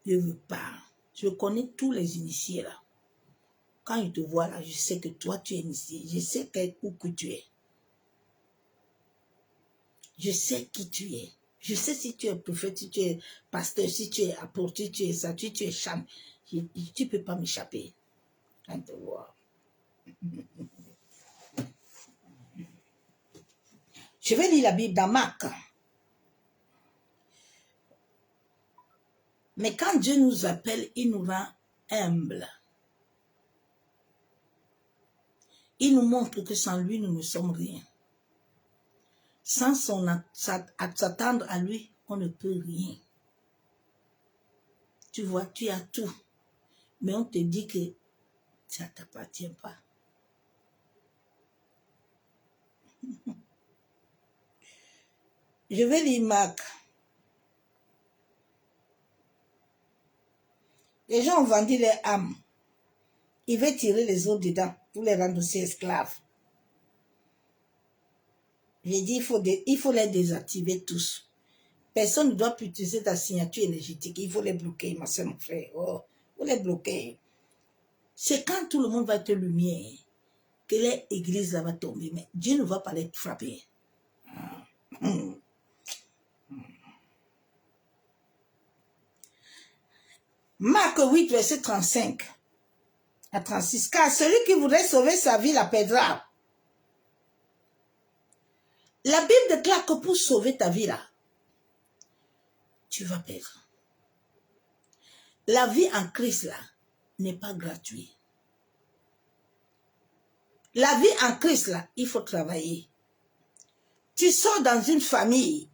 [SPEAKER 2] Je ne veux pas. Je connais tous les initiés là. Quand je te vois là, je sais que toi, tu es initié. Je sais où que tu es. Je sais qui tu es. Je sais si tu es prophète, si tu es pasteur, si tu es apôtre, si tu es ça, si tu es cham. Tu ne peux pas m'échapper. Quand te vois. Je vais lire la Bible dans Marc. Mais quand Dieu nous appelle, il nous rend humbles. Il nous montre que sans lui, nous ne sommes rien. Sans s'attendre à lui, on ne peut rien. Tu vois, tu as tout. Mais on te dit que ça ne t'appartient pas. Je vais lire Marc. Les gens ont vendu leur âme. Ils veulent tirer les autres dedans pour les rendre aussi esclaves. J'ai dit, il faut les désactiver tous. Personne ne doit plus utiliser ta signature énergétique. Il faut les bloquer, ma soeur, mon frère. Oh, il faut les bloquer. C'est quand tout le monde va être lumière que l'église va tomber. Mais Dieu ne va pas les frapper. Marc 8, verset 35 à 36. Car celui qui voudrait sauver sa vie la perdra. La Bible déclare que pour sauver ta vie là, tu vas perdre. La vie en Christ, là, n'est pas gratuite. La vie en Christ, là, il faut travailler. Tu sors dans une famille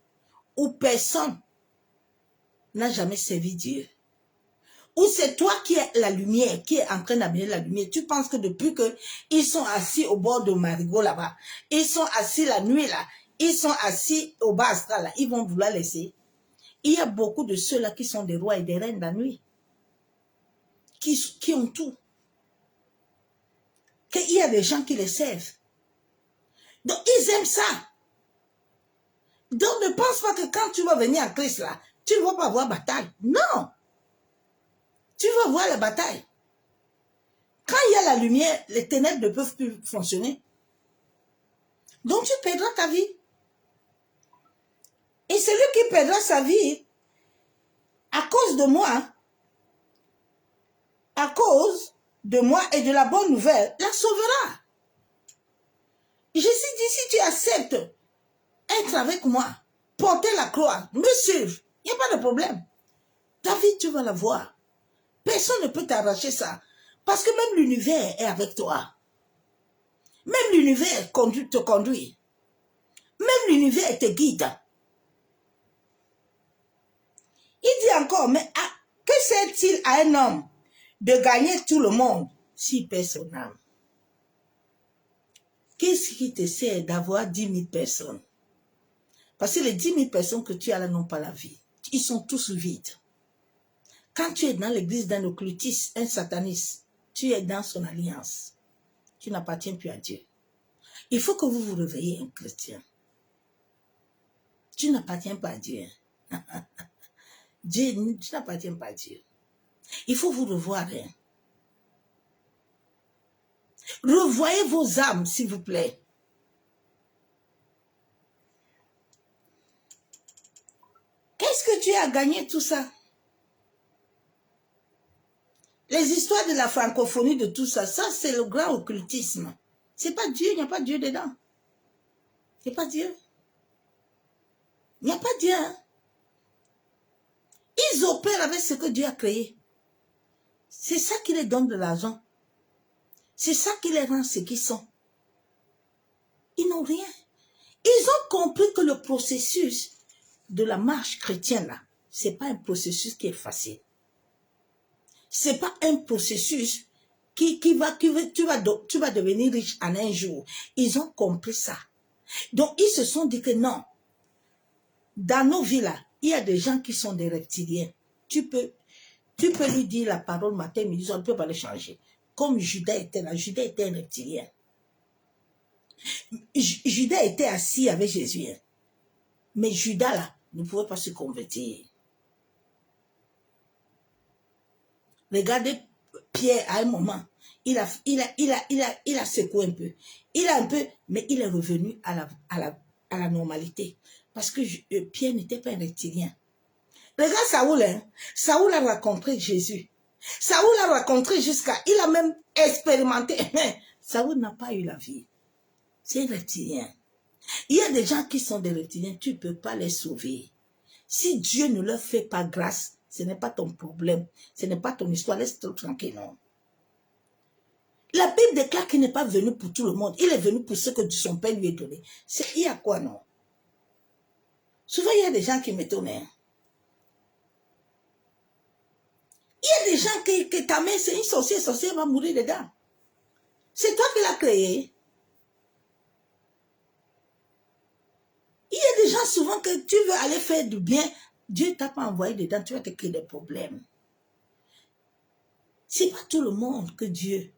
[SPEAKER 2] où personne n'a jamais servi Dieu. Où c'est toi qui es la lumière, qui est en train d'amener la lumière. Tu penses que depuis qu'ils sont assis au bord de Marigot là-bas, ils sont assis la nuit là, ils sont assis au bas astral là, ils vont vouloir laisser. Il y a beaucoup de ceux-là qui sont des rois et des reines la nuit, qui ont tout. Il y a des gens qui les servent. Donc ils aiment ça. Donc ne pense pas que quand tu vas venir en Christ là, tu ne vas pas avoir bataille. Non. Tu vas voir la bataille. Quand il y a la lumière, les ténèbres ne peuvent plus fonctionner. Donc tu perdras ta vie. Et celui qui perdra sa vie, à cause de moi et de la bonne nouvelle, la sauvera. Je suis dit, si tu acceptes être avec moi, porter la croix, me suivre, il n'y a pas de problème. Ta vie, tu vas la voir. Personne ne peut t'arracher ça. Parce que même l'univers est avec toi. Même l'univers te conduit. Même l'univers te guide. Il dit encore, mais que sert-il à un homme de gagner tout le monde s'il perd son âme? Qu'est-ce qui te sert d'avoir 10 000 personnes? Parce que les 10 000 personnes que tu as là n'ont pas la vie. Ils sont tous vides. Quand tu es dans l'église d'un occultiste, un sataniste, tu es dans son alliance. Tu n'appartiens plus à Dieu. Il faut que vous vous réveillez, un chrétien. Tu n'appartiens pas à Dieu. Dieu, tu n'appartiens pas à Dieu. Il faut vous revoir. Hein. Revoyez vos âmes, s'il vous plaît. Qu'est-ce que tu as gagné tout ça? Les histoires de la francophonie, de tout ça, ça c'est le grand occultisme. C'est pas Dieu, il n'y a pas Dieu dedans. C'est pas Dieu. Il n'y a pas Dieu. Hein? Ils opèrent avec ce que Dieu a créé. C'est ça qui les donne de l'argent. C'est ça qui les rend ce qu'ils sont. Ils n'ont rien. Ils ont compris que le processus de la marche chrétienne, là, ce n'est pas un processus qui est facile. Ce n'est pas un processus tu vas devenir riche en un jour. Ils ont compris ça. Donc, ils se sont dit que non. Dans nos vies, là, il y a des gens qui sont des reptiliens. Tu peux lui dire la parole matin, midi, on ne peut pas le changer. Comme Judas était là, Judas était un reptilien. Judas était assis avec Jésus. Hein. Mais Judas, là, ne pouvait pas se convertir. Regardez Pierre à un moment. Il a secoué un peu. Mais il est revenu à la normalité. Parce que Pierre n'était pas un reptilien. Regarde Saoul, hein. Saoul a rencontré Jésus. Saoul a rencontré il a même expérimenté. Saoul n'a pas eu la vie. C'est un reptilien. Il y a des gens qui sont des reptiliens, tu ne peux pas les sauver. Si Dieu ne leur fait pas grâce, ce n'est pas ton problème. Ce n'est pas ton histoire. Laisse-toi tranquille, non. La Bible déclare qu'il n'est pas venu pour tout le monde. Il est venu pour ce que son Père lui a donné. Il y a quoi, non? Souvent, il y a des gens qui m'étonnent. Hein. Il y a des gens qui ta mère, c'est une sorcière va mourir dedans. C'est toi qui l'as créé. Il y a des gens souvent que tu veux aller faire du bien, Dieu t'a pas envoyé dedans, tu vas te créer des problèmes. C'est pas tout le monde que Dieu.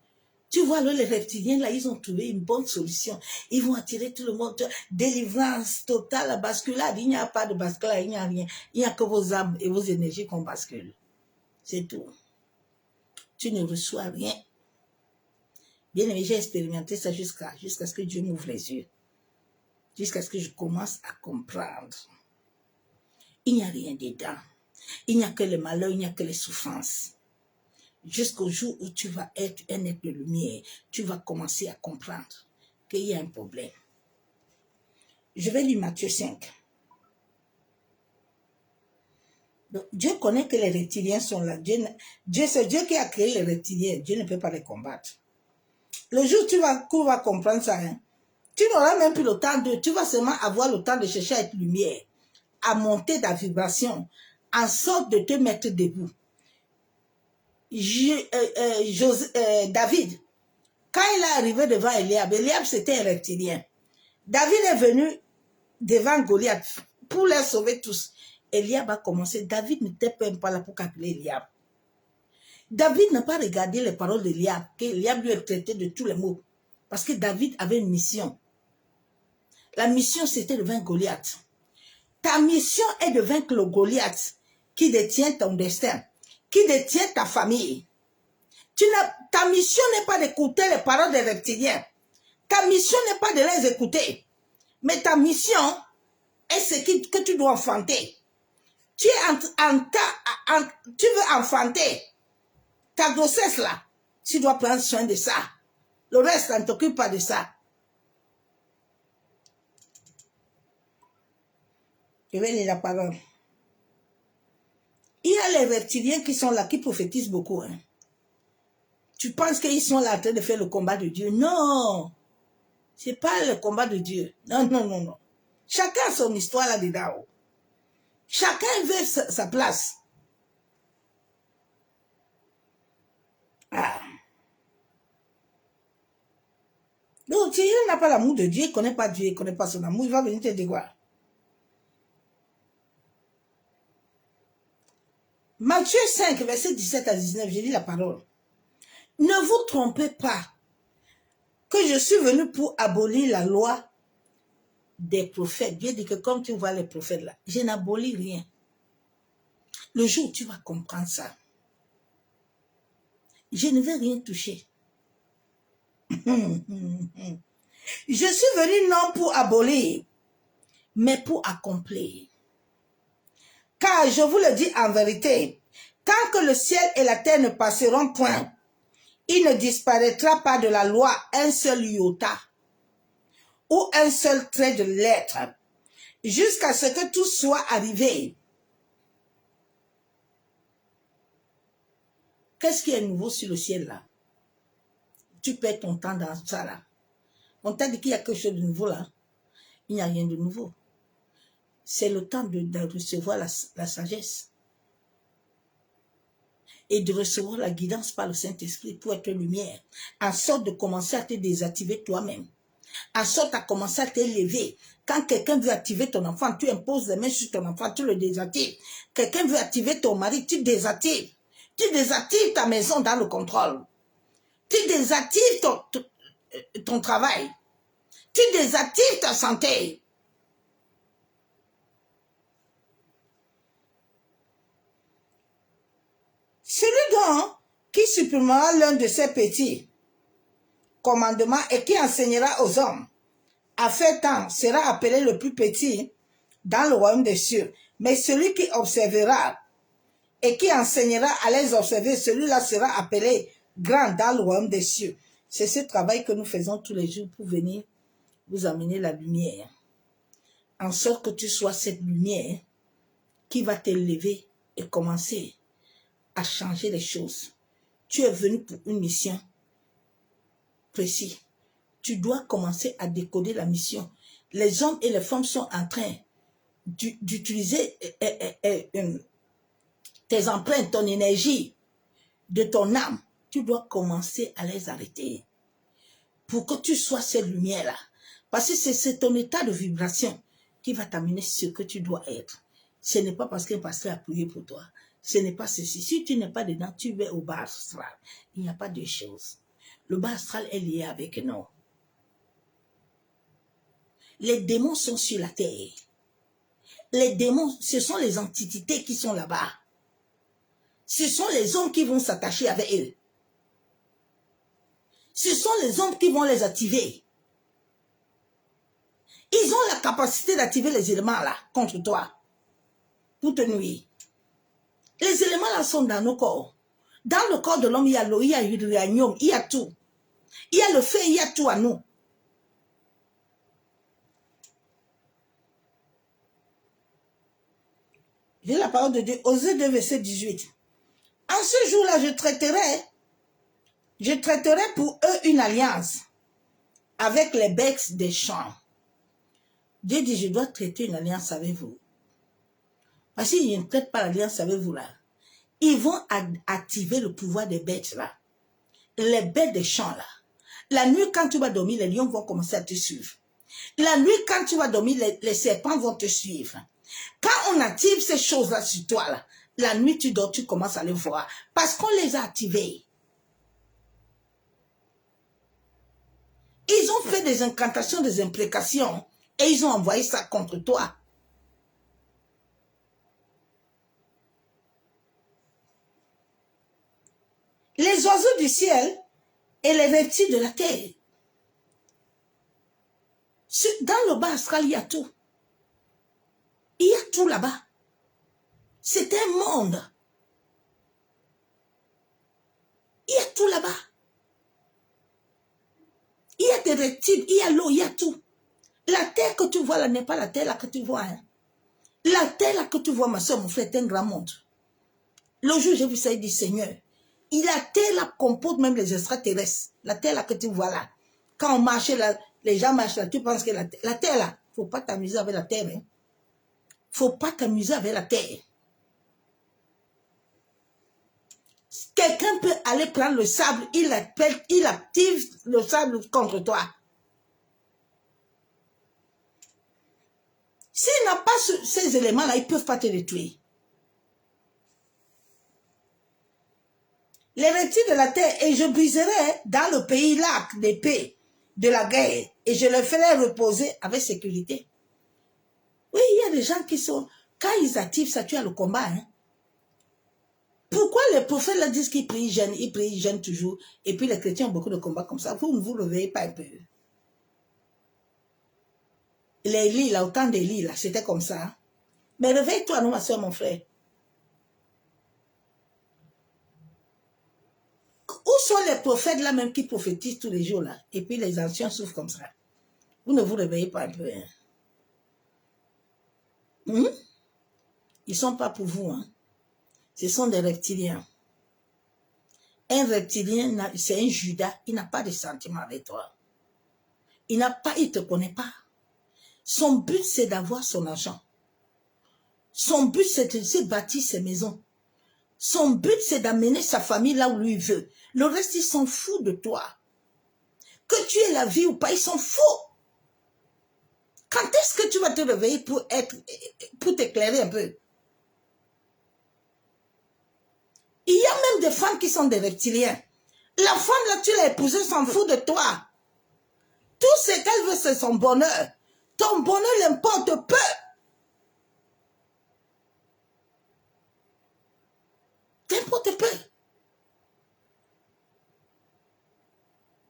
[SPEAKER 2] Tu vois, là, les reptiliens, là, ils ont trouvé une bonne solution. Ils vont attirer tout le monde. Délivrance totale, basculade. Il n'y a pas de basculade, il n'y a rien. Il n'y a que vos âmes et vos énergies qu'on bascule. C'est tout. Tu ne reçois rien. Bien aimé, j'ai expérimenté ça jusqu'à ce que Dieu m'ouvre les yeux. Jusqu'à ce que je commence à comprendre. Il n'y a rien dedans. Il n'y a que le malheur, il n'y a que les souffrances. Jusqu'au jour où tu vas être un être de lumière, tu vas commencer à comprendre qu'il y a un problème. Je vais lire Matthieu 5. Donc, Dieu connaît que les reptiliens sont là. Dieu, c'est Dieu qui a créé les reptiliens. Dieu ne peut pas les combattre. Le jour où tu vas comprendre ça, hein, tu n'auras même plus le temps tu vas seulement avoir le temps de chercher avec lumière, à monter ta vibration, en sorte de te mettre debout. David, quand il est arrivé devant Eliab c'était un reptilien. David est venu devant Goliath pour les sauver tous. Eliab a commencé. David n'était même pas là pour calculer Eliab. David n'a pas regardé les paroles d'Eliab, qu'Eliab lui a traité de tous les mots. Parce que David avait une mission. La mission, c'était de vaincre Goliath. Ta mission est de vaincre le Goliath qui détient ton destin, qui détient ta famille. Ta mission n'est pas d'écouter les paroles des reptiliens. Ta mission n'est pas de les écouter. Mais ta mission est ce que tu dois enfanter. Tu veux enfanter ta grossesse là. Tu dois prendre soin de ça. Le reste, on ne t'occupe pas de ça. Je vais lire la parole. Il y a les reptiliens qui sont là, qui prophétisent beaucoup. Hein. Tu penses qu'ils sont là en train de faire le combat de Dieu? Non. Ce n'est pas le combat de Dieu. Non, non, non, non. Chacun a son histoire là-dedans. Chacun veut sa place. Ah. Donc, si il n'a pas l'amour de Dieu, il ne connaît pas Dieu, il ne connaît pas son amour, il va venir te dire quoi? Matthieu 5, verset 17 à 19, j'ai dit la parole. Ne vous trompez pas que je suis venu pour abolir la loi des prophètes. Dieu dit que comme tu vois les prophètes là, je n'abolis rien. Le jour où tu vas comprendre ça, je ne vais rien toucher. Je suis venu non pour abolir, mais pour accomplir. Car je vous le dis en vérité, tant que le ciel et la terre ne passeront point, il ne disparaîtra pas de la loi un seul iota ou un seul trait de lettre, jusqu'à ce que tout soit arrivé. Qu'est-ce qui est nouveau sur le ciel là? Tu perds ton temps dans ça là. On t'a dit qu'il y a quelque chose de nouveau là. Il n'y a rien de nouveau. C'est le temps de recevoir la sagesse. Et de recevoir la guidance par le Saint-Esprit pour être lumière. En sorte de commencer à te désactiver toi-même. En sorte à commencer à t'élever. Quand quelqu'un veut activer ton enfant, tu imposes les mains sur ton enfant, tu le désactives. Quelqu'un veut activer ton mari, tu désactives. Tu désactives ta maison dans le contrôle. Tu désactives ton travail. Tu désactives ta santé. Celui donc qui supprimera l'un de ces petits commandements et qui enseignera aux hommes à faire tant sera appelé le plus petit dans le royaume des cieux. Mais celui qui observera et qui enseignera à les observer, celui-là sera appelé grand dans le royaume des cieux. C'est ce travail que nous faisons tous les jours pour venir vous amener la lumière. En sorte que tu sois cette lumière qui va t'élever et commencer à changer les choses. Tu es venu pour une mission précise. Tu dois commencer à décoder la mission. Les hommes et les femmes sont en train d'utiliser tes empreintes, ton énergie, de ton âme. Tu dois commencer à les arrêter pour que tu sois cette lumière-là. Parce que c'est ton état de vibration qui va t'amener ce que tu dois être. Ce n'est pas parce qu'un pasteur a prié pour toi. Ce n'est pas ceci. Si tu n'es pas dedans, tu vas au bas astral. Il n'y a pas de choses. Le bas astral est lié avec nous. Les démons sont sur la terre. Les démons, ce sont les entités qui sont là-bas. Ce sont les hommes qui vont s'attacher avec eux. Ce sont les hommes qui vont les activer. Ils ont la capacité d'activer les éléments là contre toi. Pour te nuire. Les éléments là sont dans nos corps. Dans le corps de l'homme, il y a l'eau, il y a l'uranium, il y a tout. Il y a le feu, il y a tout à nous. J'ai la parole de Dieu. Osée 2, verset 18. En ce jour-là, je traiterai pour eux une alliance avec les bêtes des champs. Dieu dit, je dois traiter une alliance avec vous. Parce qu'ils ne traitent pas l'alliance avec vous là. Ils vont activer le pouvoir des bêtes là. Les bêtes des champs là. La nuit, quand tu vas dormir, les lions vont commencer à te suivre. La nuit, quand tu vas dormir, les serpents vont te suivre. Quand on active ces choses-là sur toi, là, la nuit, tu dors, tu commences à les voir. Parce qu'on les a activés. Ils ont fait des incantations, des imprécations, et ils ont envoyé ça contre toi. Les oiseaux du ciel et les reptiles de la terre. Dans le bas astral, il y a tout. Il y a tout là-bas. C'est un monde. Il y a tout là-bas. Il y a des reptiles, il y a l'eau, il y a tout. La terre que tu vois là n'est pas la terre là que tu vois. Hein. La terre là que tu vois, ma soeur, mon frère, est un grand monde. Le jour où j'ai vu ça, il dit, Seigneur, la terre là comporte même les extraterrestres. La terre là que tu vois là. Quand on marche là, les gens marchent là, tu penses que la terre là, il ne faut pas t'amuser avec la terre. Il ne faut pas t'amuser avec la terre. Quelqu'un peut aller prendre le sable, il active le sable contre toi. S'il n'a pas ces éléments-là, ils ne peuvent pas te détruire. Les reptiles de la terre, et je briserai dans le pays l'arc d'épée de la guerre, et je le ferai reposer avec sécurité. Oui, il y a des gens qui sont, quand ils activent ça, tu as le combat. Hein? Pourquoi les prophètes là disent qu'ils prient jeûnent toujours, et puis les chrétiens ont beaucoup de combats comme ça? Vous ne vous réveillez pas un peu. Les lits, là, autant des lits, là, c'était comme ça. Hein? Mais réveille-toi, non, ma soeur, mon frère. Où sont les prophètes là même qui prophétisent tous les jours là? Et puis les anciens souffrent comme ça. Vous ne vous réveillez pas un peu. Hein? Ils ne sont pas pour vous. Hein? Ce sont des reptiliens. Un reptilien, c'est un Judas. Il n'a pas de sentiments avec toi. Il ne te connaît pas. Son but, c'est d'avoir son argent. Son but, c'est de se bâtir ses maisons. Son but, c'est d'amener sa famille là où lui veut. Le reste, ils s'en foutent de toi. Que tu aies la vie ou pas, ils s'en foutent. Quand est-ce que tu vas te réveiller pour t'éclairer un peu? Il y a même des femmes qui sont des reptiliens. La femme là, tu l'as épousée, s'en fout de toi. Tout ce qu'elle veut, c'est son bonheur. Ton bonheur l'importe peu. T'importe peu.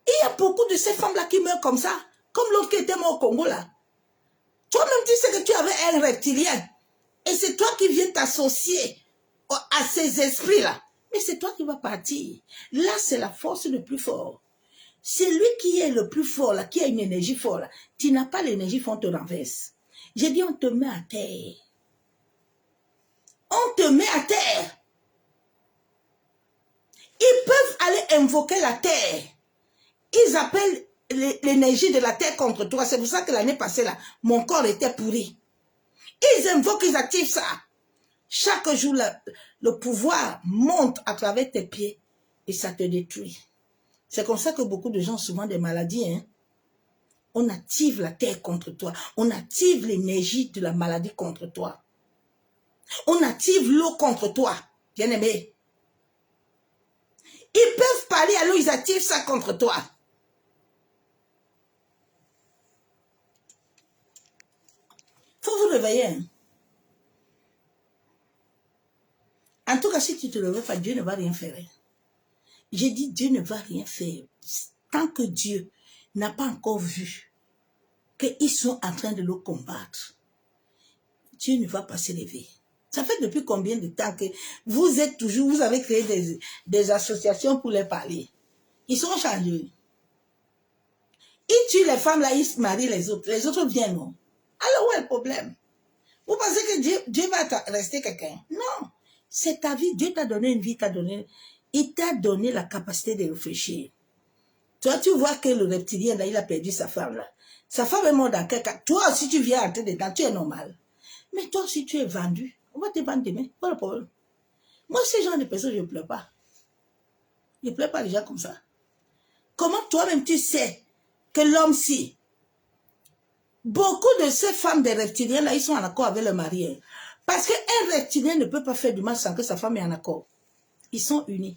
[SPEAKER 2] Il y a beaucoup de ces femmes-là qui meurent comme ça. Comme l'autre qui était mort au Congo là. Toi-même, tu sais que tu avais un reptilien. Et c'est toi qui viens t'associer à ces esprits-là. Mais c'est toi qui vas partir. Là, c'est la force le plus fort. C'est lui qui est le plus fort, là, qui a une énergie forte. Là. Tu n'as pas l'énergie forte, on te renverse. J'ai dit, on te met à terre. On te met à terre. Ils peuvent aller invoquer la terre. Ils appellent l'énergie de la terre contre toi. C'est pour ça que l'année passée, là, mon corps était pourri. Ils invoquent, ils activent ça. Chaque jour, le pouvoir monte à travers tes pieds et ça te détruit. C'est comme ça que beaucoup de gens ont souvent des maladies. Hein? On active la terre contre toi. On active l'énergie de la maladie contre toi. On active l'eau contre toi. Bien aimé. Ils peuvent parler à l'eau, ils activent ça contre toi. Il faut vous réveiller. Hein? En tout cas, si tu ne te réveilles pas, Dieu ne va rien faire. J'ai dit, Dieu ne va rien faire. Tant que Dieu n'a pas encore vu qu'ils sont en train de le combattre, Dieu ne va pas se lever. Ça fait depuis combien de temps que vous êtes toujours, vous avez créé des associations pour les parler. Ils sont changés. Ils tuent les femmes là, ils se marient les autres. Les autres viennent, non? Alors où est le problème? Vous Vous pensez que Dieu va rester quelqu'un? Non. C'est ta vie. Dieu t'a donné une vie, il t'a donné la capacité de réfléchir. Toi, tu vois que le reptilien, là, il a perdu sa femme, là. Sa femme est morte dans quel cas? Toi aussi, tu viens entrer dedans, tu es normal. Mais toi aussi, tu es vendu. On va te vendre demain. Pas le problème. Moi, ces genre de personnes, je ne pleure pas. Je ne pleure pas les gens comme ça. Comment toi-même tu sais que l'homme-ci, beaucoup de ces femmes des reptiliens, là, ils sont en accord avec le mari. Parce qu'un reptilien ne peut pas faire du mal sans que sa femme est en accord. Ils sont unis.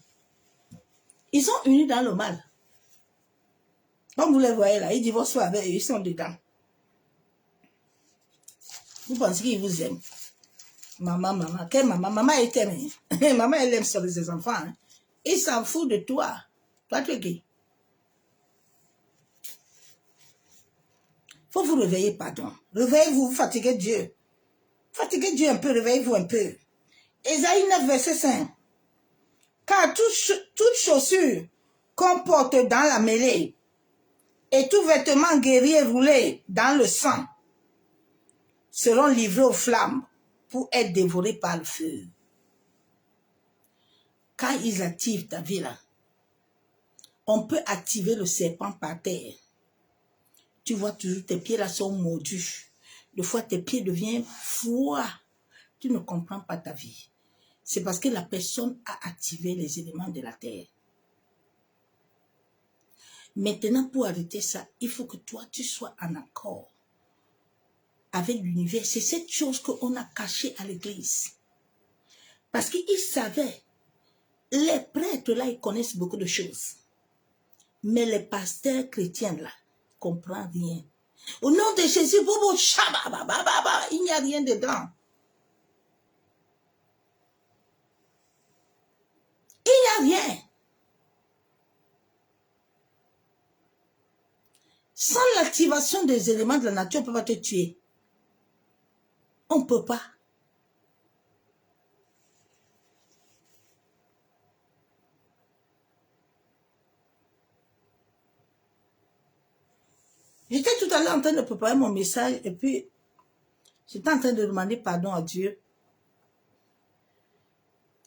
[SPEAKER 2] Ils sont unis dans le mal. Comme vous les voyez là, ils divorcent avec eux, ils sont dedans. Vous pensez qu'ils vous aiment? Maman, quelle maman? Maman, elle t'aime. Maman, elle aime sur ses enfants. Hein. Il s'en fout de toi. Toi, tu es qui? Faut vous réveiller, pardon. Réveillez-vous, vous fatiguez Dieu. Fatiguez Dieu un peu, réveillez-vous un peu. Ésaïe 9, verset 5. Car toute chaussure qu'on porte dans la mêlée et tout vêtement guerrier roulé dans le sang seront livrés aux flammes pour être dévorés par le feu. Quand ils activent ta vie là, on peut activer le serpent par terre. Tu vois toujours tes pieds là sont mordus. Des fois tes pieds deviennent froids. Tu ne comprends pas ta vie. C'est parce que la personne a activé les éléments de la terre. Maintenant, pour arrêter ça, il faut que toi, tu sois en accord avec l'univers. C'est cette chose qu'on a cachée à l'église. Parce qu'ils savaient, les prêtres là, ils connaissent beaucoup de choses. Mais les pasteurs chrétiens là, ne comprennent rien. Au nom de Jésus, il n'y a rien dedans. Il n'y a rien. Sans l'activation des éléments de la nature, on ne peut pas te tuer. On ne peut pas. J'étais tout à l'heure en train de préparer mon message et puis j'étais en train de demander pardon à Dieu.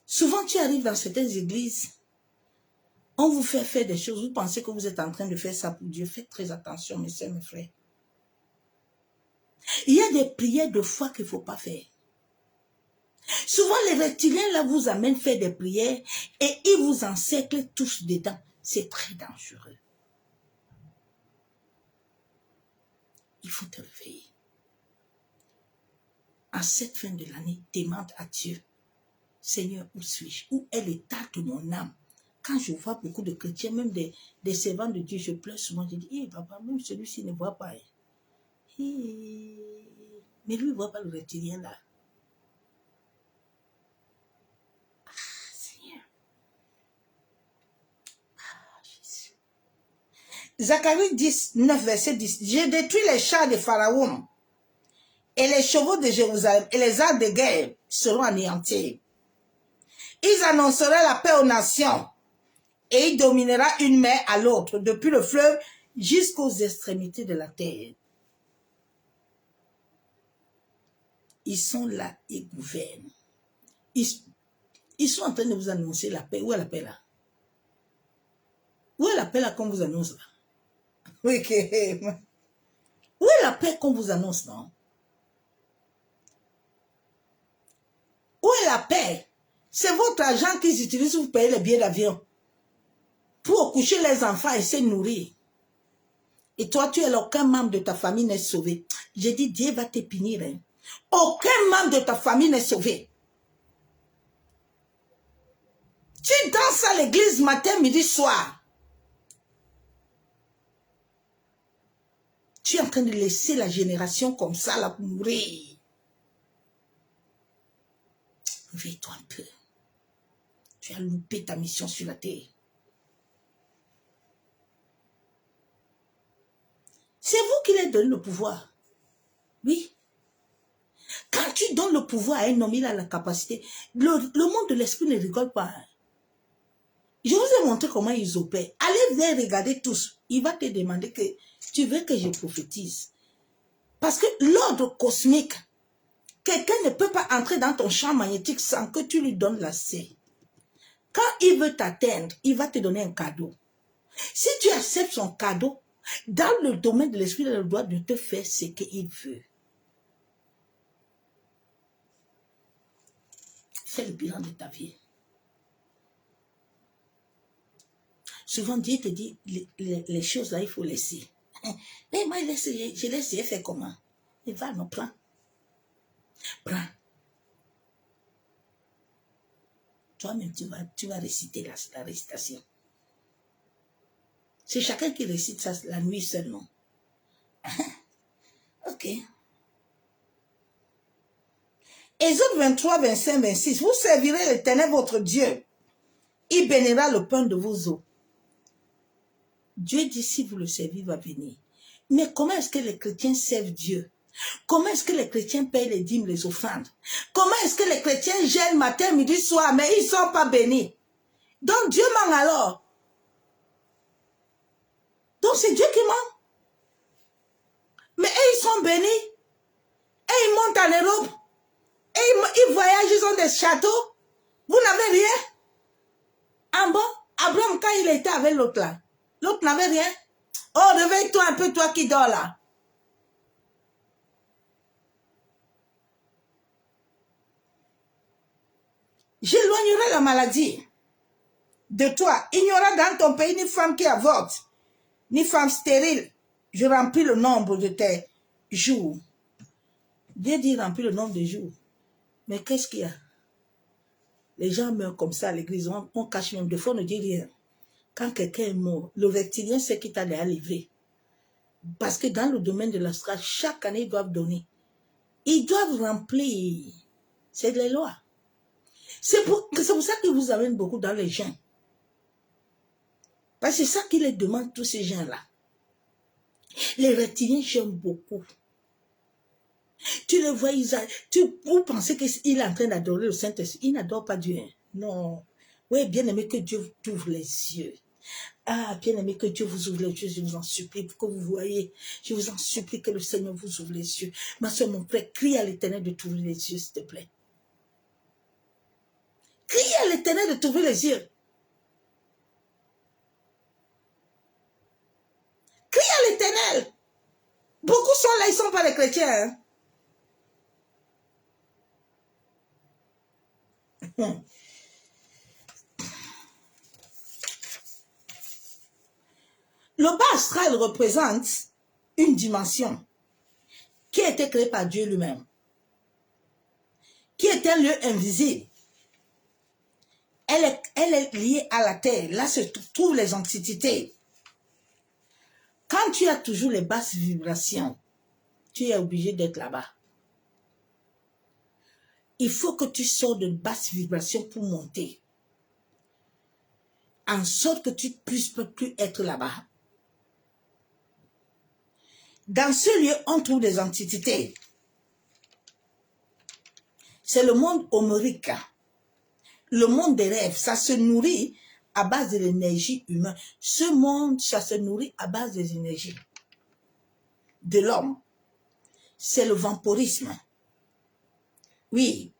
[SPEAKER 2] Souvent, tu arrives dans certaines églises, on vous fait faire des choses, vous pensez que vous êtes en train de faire ça pour Dieu. Faites très attention, mes soeurs, mes frères. Il y a des prières de foi qu'il ne faut pas faire. Souvent, les reptiliens là vous amènent faire des prières et ils vous encerclent tous dedans. C'est très dangereux. Il faut te réveiller. En cette fin de l'année, demande à Dieu, Seigneur, où suis-je? Où est l'état de mon âme? Quand je vois beaucoup de chrétiens, même des servants de Dieu, je pleure souvent. Je dis, papa, même celui-ci ne voit pas. Mais lui, il ne voit pas le reptilien là. Ah, Seigneur. Ah, Jésus. Zacharie 10, 9, verset 10. J'ai détruit les chars de Pharaon et les chevaux de Jérusalem et les arcs de guerre seront anéantis. Ils annonceraient la paix aux nations et il dominera une mer à l'autre, depuis le fleuve jusqu'aux extrémités de la terre. Ils sont là et gouvernent. Ils sont en train de vous annoncer la paix. Où est la paix là? Où est la paix là qu'on vous annonce là? Oui, où est la paix qu'on vous annonce, non? Où est la paix? C'est votre argent qu'ils utilisent pour payer les billets d'avion. Pour coucher les enfants et se nourrir. Et toi, tu es là, aucun membre de ta famille n'est sauvé. J'ai dit, Dieu va te punir. Hein. Aucun membre de ta famille n'est sauvé. Tu danses à l'église matin, midi, soir. Tu es en train de laisser la génération comme ça, là, pour mourir. Réveille-toi un peu. Tu as loupé ta mission sur la terre. C'est vous qui leur donnez le pouvoir. Oui. Quand tu donnes le pouvoir à un homme, il a la capacité. Le monde de l'esprit ne rigole pas. Je vous ai montré comment ils opèrent. Allez venir regarder tous. Il va te demander que tu veux que je prophétise. Parce que l'ordre cosmique Quelqu'un ne peut pas entrer dans ton champ magnétique sans que tu lui donnes l'accès. Quand il veut t'atteindre, il va te donner un cadeau. Si tu acceptes son cadeau, dans le domaine de l'esprit, il a le droit de te faire ce qu'il veut. Fais le bilan de ta vie. Souvent, Dieu te dit, les choses là, il faut laisser. Mais moi, je laisse, il fait comment? Il va, non, prends. Prends. Toi-même, tu vas réciter la récitation. C'est chacun qui récite ça la nuit seulement. Ok. Exode 23, 25, 26. Vous servirez l'Éternel votre Dieu. Il bénira le pain de vos os. Dieu dit, si vous le servez, il va venir. Mais comment est-ce que les chrétiens servent Dieu? Comment est-ce que les chrétiens payent les dîmes, les offrandes? Comment est-ce que les chrétiens gênent matin, midi, soir, mais ils ne sont pas bénis? Donc Dieu ment alors. Donc c'est Dieu qui ment. Mais ils sont bénis. Et ils montent en Europe. Et ils voyagent, ils ont des châteaux. Vous n'avez rien. Ah bon? Abraham, quand il était avec l'autre là, l'autre n'avait rien. Oh, réveille-toi un peu, toi qui dors là. J'éloignerai la maladie de toi. Il n'y aura dans ton pays ni femme qui avorte, ni femme stérile. Je remplis le nombre de tes jours. Dieu dit remplis le nombre de jours. Mais qu'est-ce qu'il y a? Les gens meurent comme ça à l'église. On cache même. Des fois, on ne dit rien. Quand quelqu'un est mort, le reptilien sait qu'il t'a déjà livré. Parce que dans le domaine de l'astral, chaque année, ils doivent donner. Ils doivent remplir. C'est les lois. C'est pour ça qu'ils vous amènent beaucoup dans les gens. Parce que c'est ça qui les demande, tous ces gens-là. Les reptiliens j'aime beaucoup. Tu le vois, vous pensez qu'il est en train d'adorer le Saint-Esprit. Il n'adore pas Dieu. Non. Oui, bien aimé que Dieu t'ouvre les yeux. Ah, bien aimé que Dieu vous ouvre les yeux, je vous en supplie, pour que vous voyez. Je vous en supplie que le Seigneur vous ouvre les yeux. Ma soeur, mon frère, crie à l'Éternel de t'ouvrir les yeux, s'il te plaît. Crie à l'Éternel de t'ouvrir les yeux. Crie à l'Éternel. Beaucoup sont là, ils ne sont pas les chrétiens. Hein? Le bas astral représente une dimension qui a été créée par Dieu lui-même, qui est un lieu invisible. Elle est liée à la terre. Là se trouvent les entités. Quand tu as toujours les basses vibrations, tu es obligé d'être là-bas. Il faut que tu sors de basses vibrations pour monter. En sorte que tu ne puisses plus être là-bas. Dans ce lieu, on trouve des entités. C'est le monde homérique. Le monde des rêves, ça se nourrit à base de l'énergie humaine. Ce monde, ça se nourrit à base des énergies de l'homme. C'est le vampirisme. Oui.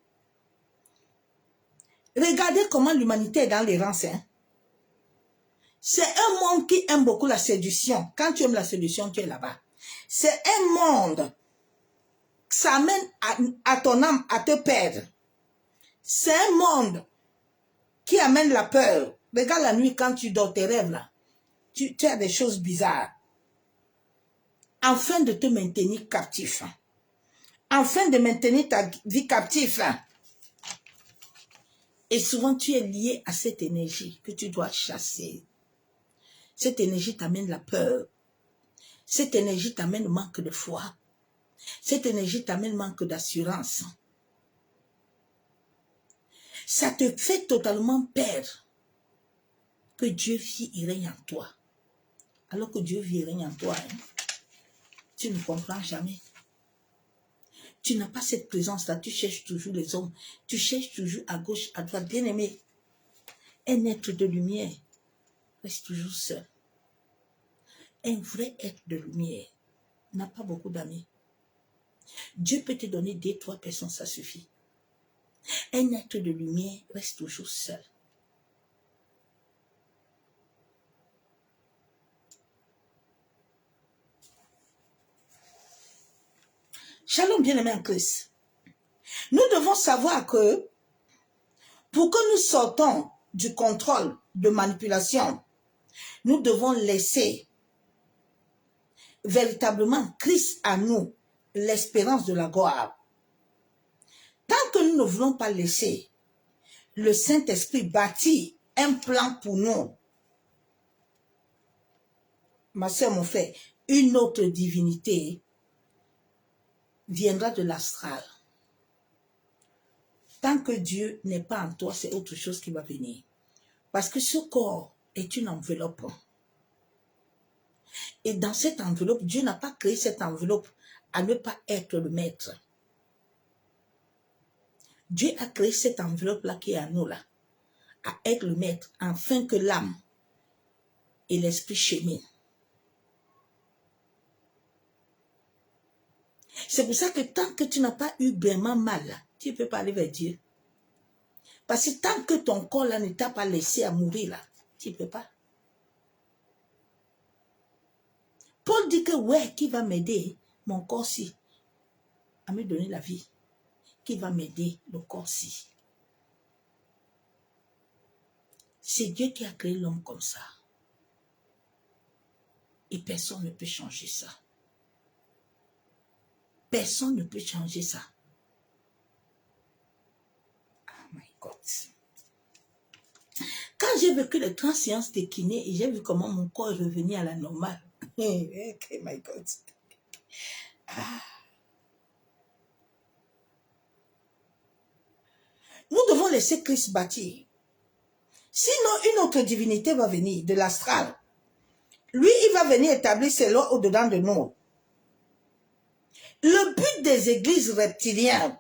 [SPEAKER 2] Regardez comment l'humanité est dans les rangs. C'est un monde qui aime beaucoup la séduction. Quand tu aimes la séduction, tu es là-bas. C'est un monde qui s'amène à ton âme à te perdre. C'est un monde qui amène la peur. Regarde la nuit quand tu dors tes rêves là. Tu as des choses bizarres. Afin de te maintenir captif. Afin de maintenir ta vie captive. Et souvent tu es lié à cette énergie que tu dois chasser. Cette énergie t'amène la peur. Cette énergie t'amène le manque de foi. Cette énergie t'amène le manque d'assurance. Ça te fait totalement perdre que Dieu vit et règne en toi. Alors que Dieu vit et règne en toi, hein, tu ne comprends jamais. Tu n'as pas cette présence-là, tu cherches toujours les hommes. Tu cherches toujours à gauche, à droite, bien aimé. Un être de lumière reste toujours seul. Un vrai être de lumière n'a pas beaucoup d'amis. Dieu peut te donner 2, 3 personnes, ça suffit. Un être de lumière reste toujours seul. Shalom, bien-aimé en Christ. Nous devons savoir que pour que nous sortons du contrôle de manipulation, nous devons laisser véritablement Christ à nous, l'espérance de la gloire. Tant que nous ne voulons pas laisser le Saint-Esprit bâtir un plan pour nous, ma soeur, mon frère, une autre divinité viendra de l'astral. Tant que Dieu n'est pas en toi, c'est autre chose qui va venir. Parce que ce corps est une enveloppe. Et dans cette enveloppe, Dieu n'a pas créé cette enveloppe à ne pas être le maître. Dieu a créé cette enveloppe-là qui est à nous, là, à être le maître, afin que l'âme et l'esprit cheminent. C'est pour ça que tant que tu n'as pas eu vraiment mal, là, tu ne peux pas aller vers Dieu. Parce que tant que ton corps là ne t'a pas laissé à mourir, là, tu ne peux pas. Paul dit que, ouais, qui va m'aider, mon corps-ci, à me donner la vie? Qui va m'aider, le corps-ci? C'est Dieu qui a créé l'homme comme ça. Et personne ne peut changer ça. Personne ne peut changer ça. Oh my God. Quand j'ai vécu les 30 séances de kiné et j'ai vu comment mon corps est revenu à la normale. Oh my God. Ah. Nous devons laisser Christ bâtir. Sinon, une autre divinité va venir de l'astral. Lui, il va venir établir ses lois au-dedans de nous. Le but des églises reptiliennes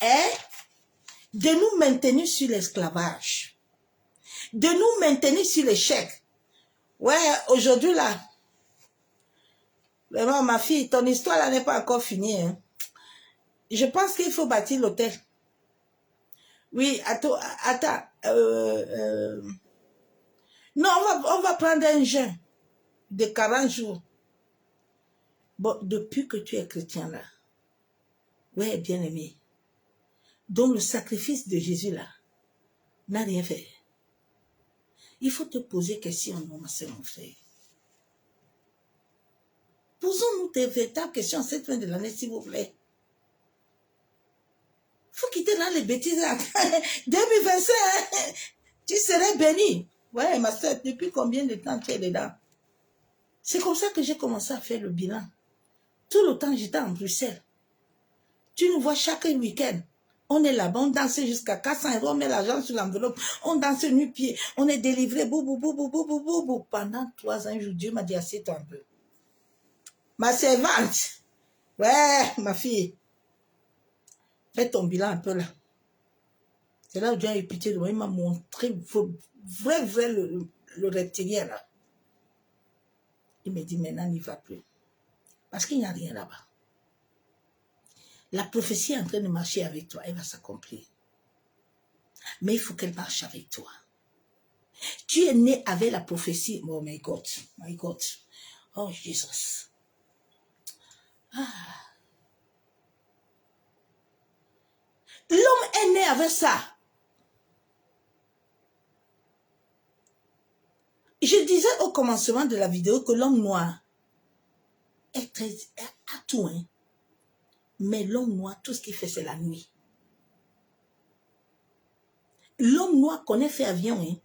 [SPEAKER 2] est de nous maintenir sur l'esclavage, de nous maintenir sur l'échec. Ouais, aujourd'hui là, vraiment ma fille, ton histoire là n'est pas encore finie. Hein. Je pense qu'il faut bâtir l'hôtel. Oui, attends. Non, on va prendre un jeûne de 40 jours. Bon, depuis que tu es chrétien là, ouais, bien aimé, donc le sacrifice de Jésus là n'a rien fait. Il faut te poser question, mon soeur, mon frère. Posons-nous des véritables questions à cette fin de l'année, s'il vous plaît. Il faut quitter dans les bêtises là. 2025, tu serais béni. Ouais, ma soeur, depuis combien de temps tu es dedans? C'est comme ça que j'ai commencé à faire le bilan. Tout le temps, j'étais en Bruxelles. Tu nous vois chaque week-end. On est là-bas, on danse jusqu'à 400 €, on met l'argent sur l'enveloppe, on danse nu-pied, on est délivré, bou. Pendant 3 ans, Dieu m'a dit, assieds-toi un peu. Ma servante, ouais, ma fille, fais ton bilan un peu là. C'est là où Dieu a eu pitié de moi, il m'a montré vrai le reptilien là. Il me dit, maintenant, n'y va plus. Parce qu'il n'y a rien là-bas. La prophétie est en train de marcher avec toi, elle va s'accomplir. Mais il faut qu'elle marche avec toi. Tu es né avec la prophétie. Oh my God, my God. Oh Jesus. Ah. L'homme est né avec ça. Je disais au commencement de la vidéo que l'homme noir est très à tout, hein. Mais l'homme noir, tout ce qu'il fait, c'est la nuit. L'homme noir connaît faire avion, hein.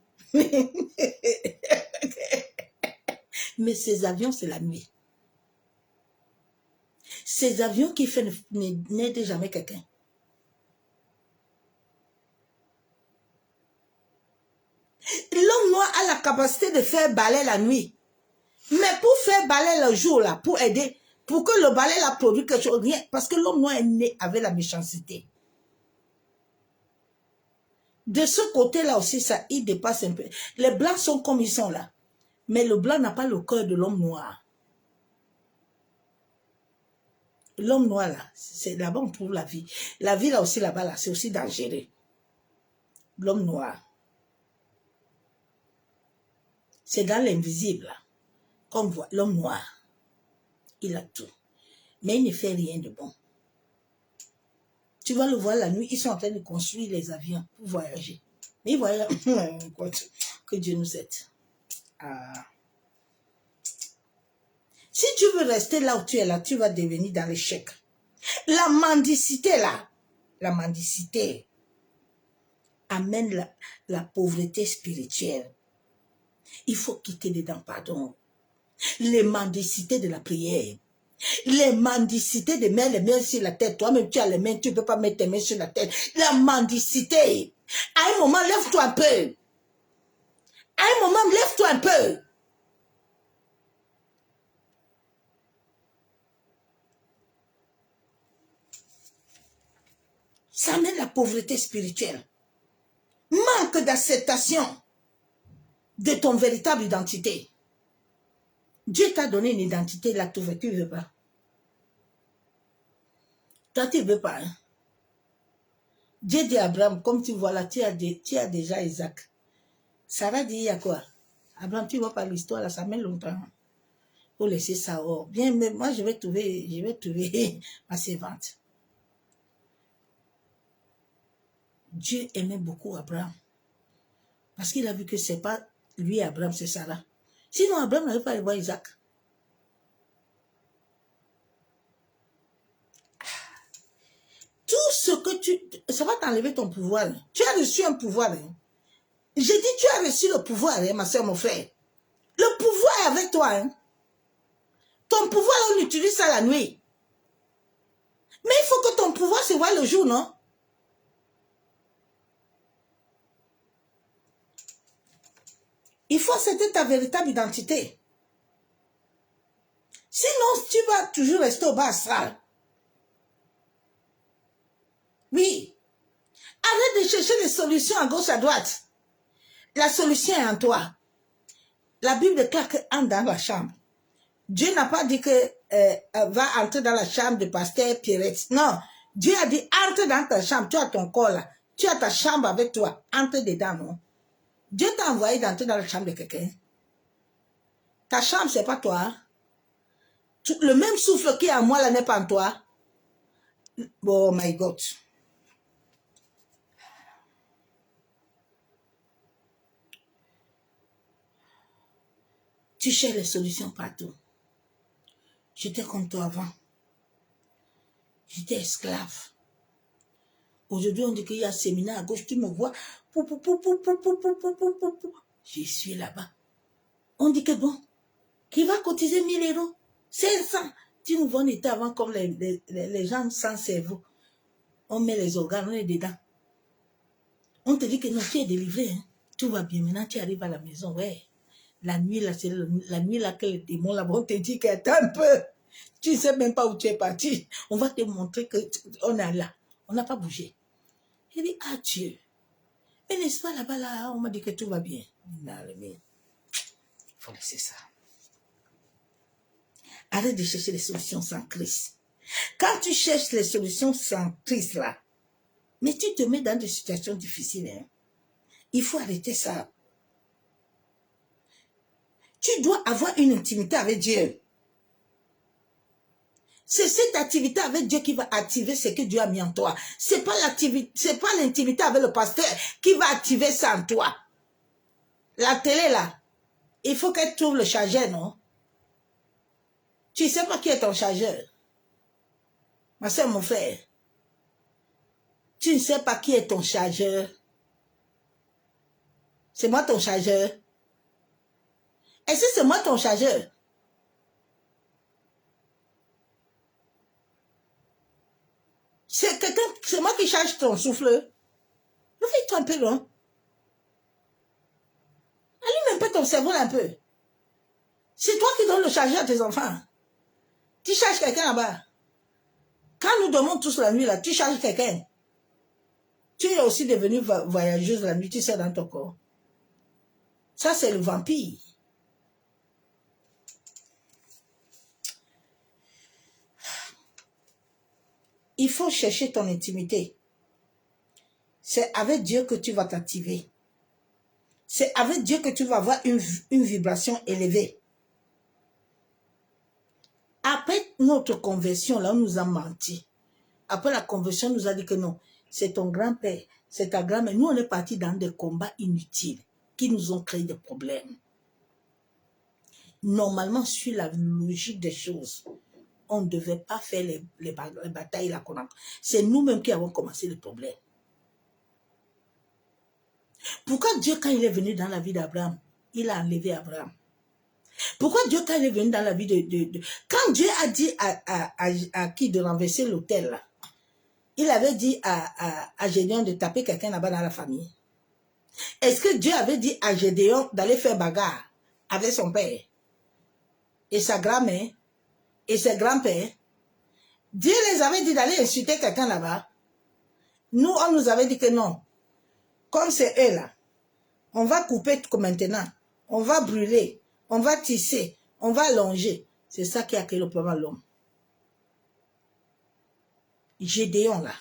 [SPEAKER 2] Mais ces avions, c'est la nuit. Ces avions qui fait n'aident jamais quelqu'un. L'homme noir a la capacité de faire balai la nuit. Mais pour faire balai le jour, là, pour aider, pour que le balai la produise quelque chose, rien. Parce que l'homme noir est né avec la méchanceté. De ce côté-là aussi, ça, il dépasse un peu. Les blancs sont comme ils sont là. Mais le blanc n'a pas le cœur de l'homme noir. l'homme noir là, c'est là-bas on trouve la vie. La vie là aussi là-bas là, c'est aussi dangereux. L'homme noir. C'est dans l'invisible là. Comme voit l'homme noir. Il a tout. Mais il ne fait rien de bon. Tu vas le voir la nuit, ils sont en train de construire les avions pour voyager. Mais ils voyagent. Que Dieu nous aide. Ah. Si tu veux rester là où tu es là, tu vas devenir dans l'échec. La mendicité là, la mendicité amène la pauvreté spirituelle. Il faut quitter dedans, pardon. Les mendicités de la prière. Les mendicités de mettre les mains sur la tête. Toi-même, tu as les mains, tu ne peux pas mettre tes mains sur la tête. La mendicité. À un moment, lève-toi un peu. À un moment, lève-toi un peu. Ça amène la pauvreté spirituelle. Manque d'acceptation de ton véritable identité. Dieu t'a donné une identité, là, tu ne veux pas. Toi, tu ne veux pas. Hein? Dieu dit à Abraham, comme tu vois là, tu as déjà Isaac. Sarah dit, il y a quoi? Abraham, tu ne vois pas l'histoire, là, ça met longtemps. Pour laisser ça. Oh. Bien, mais moi, je vais trouver ma servante. Dieu aimait beaucoup Abraham. Parce qu'il a vu que ce n'est pas lui, Abraham, c'est Sarah. Sinon, Abraham n'avait pas à voir Isaac. Tout ce que ça va t'enlever ton pouvoir. Tu as reçu un pouvoir. Hein. J'ai dit, tu as reçu le pouvoir, hein, ma soeur, mon frère. Le pouvoir est avec toi. Hein. Ton pouvoir, on utilise ça la nuit. Mais il faut que ton pouvoir se voie le jour, non? Il faut accepter ta véritable identité. Sinon, tu vas toujours rester au bas astral. Oui. Arrête de chercher des solutions à gauche, à droite. La solution est en toi. La Bible déclare que entre dans la chambre. Dieu n'a pas dit que va entrer dans la chambre de pasteur Pierrette. Non. Dieu a dit entre dans ta chambre. Tu as ton corps là. Tu as ta chambre avec toi. Entre dedans, non. Dieu t'a envoyé d'entrer dans la chambre de quelqu'un. Ta chambre, c'est pas toi. Hein? Le même souffle qui est en moi là n'est pas en toi. Oh my God. Tu cherches les solutions partout. J'étais comme toi avant. J'étais esclave. Aujourd'hui, on dit qu'il y a un séminaire à gauche. Tu me vois. Je suis là-bas. On dit que bon, qui va cotiser 1000 €? 500. Tu nous vois, on était avant comme les gens sans cerveau. On met les organes, on est dedans. On te dit que non, tu es délivré. Hein. Tout va bien. Maintenant, tu arrives à la maison. Ouais. La nuit, là, c'est la nuit là que les démons là vont te dire qu'attends un peu. Tu ne sais même pas où tu es parti. On va te montrer qu'on est là. On n'a pas bougé. Il dit, ah Dieu. Mais n'est-ce pas là-bas, là, on m'a dit que tout va bien. Il faut laisser ça. Arrête de chercher les solutions sans Christ. Quand tu cherches les solutions sans Christ, là, mais tu te mets dans des situations difficiles. Hein. Il faut arrêter ça. Tu dois avoir une intimité avec Dieu. C'est cette activité avec Dieu qui va activer ce que Dieu a mis en toi. C'est pas l'intimité avec le pasteur qui va activer ça en toi. La télé, là, il faut qu'elle trouve le chargeur, non? Tu ne sais pas qui est ton chargeur. Ma soeur, mon frère. Tu ne sais pas qui est ton chargeur. C'est moi ton chargeur. Est-ce que c'est moi ton chargeur? C'est moi qui charge ton souffle. Fais-toi un peu, non? Allume un peu ton cerveau un peu. C'est toi qui donnes le chargeur à tes enfants. Tu charges quelqu'un là-bas. Quand nous dormons tous la nuit, là, tu charges quelqu'un. Tu es aussi devenue voyageuse la nuit, tu sais, dans ton corps. Ça, c'est le vampire. il faut chercher ton intimité. C'est avec Dieu que tu vas t'activer. C'est avec Dieu que tu vas avoir une vibration élevée. Après notre conversion, là, on nous a menti. Après la conversion, on nous a dit que non, c'est ton grand-père, c'est ta grand-mère. Nous, on est partis dans des combats inutiles qui nous ont créé des problèmes. Normalement, sur la logique des choses, on ne devait pas faire les batailles là qu'on a. C'est nous-mêmes qui avons commencé le problème. Pourquoi Dieu, quand il est venu dans la vie d'Abraham, il a enlevé Abraham? Pourquoi Dieu, quand il est venu dans la vie Quand Dieu a dit à qui de renverser l'autel, là, il avait dit à Gédéon de taper quelqu'un là-bas dans la famille. Est-ce que Dieu avait dit à Gédéon d'aller faire bagarre avec son père et sa grand-mère et ses grands-pères? Dieu les avait dit d'aller insulter quelqu'un là-bas. Nous, on nous avait dit que non. Comme c'est eux là, on va couper comme maintenant. On va brûler, on va tisser, on va longer. C'est ça qui a créé le problème à l'homme. Gédéon là,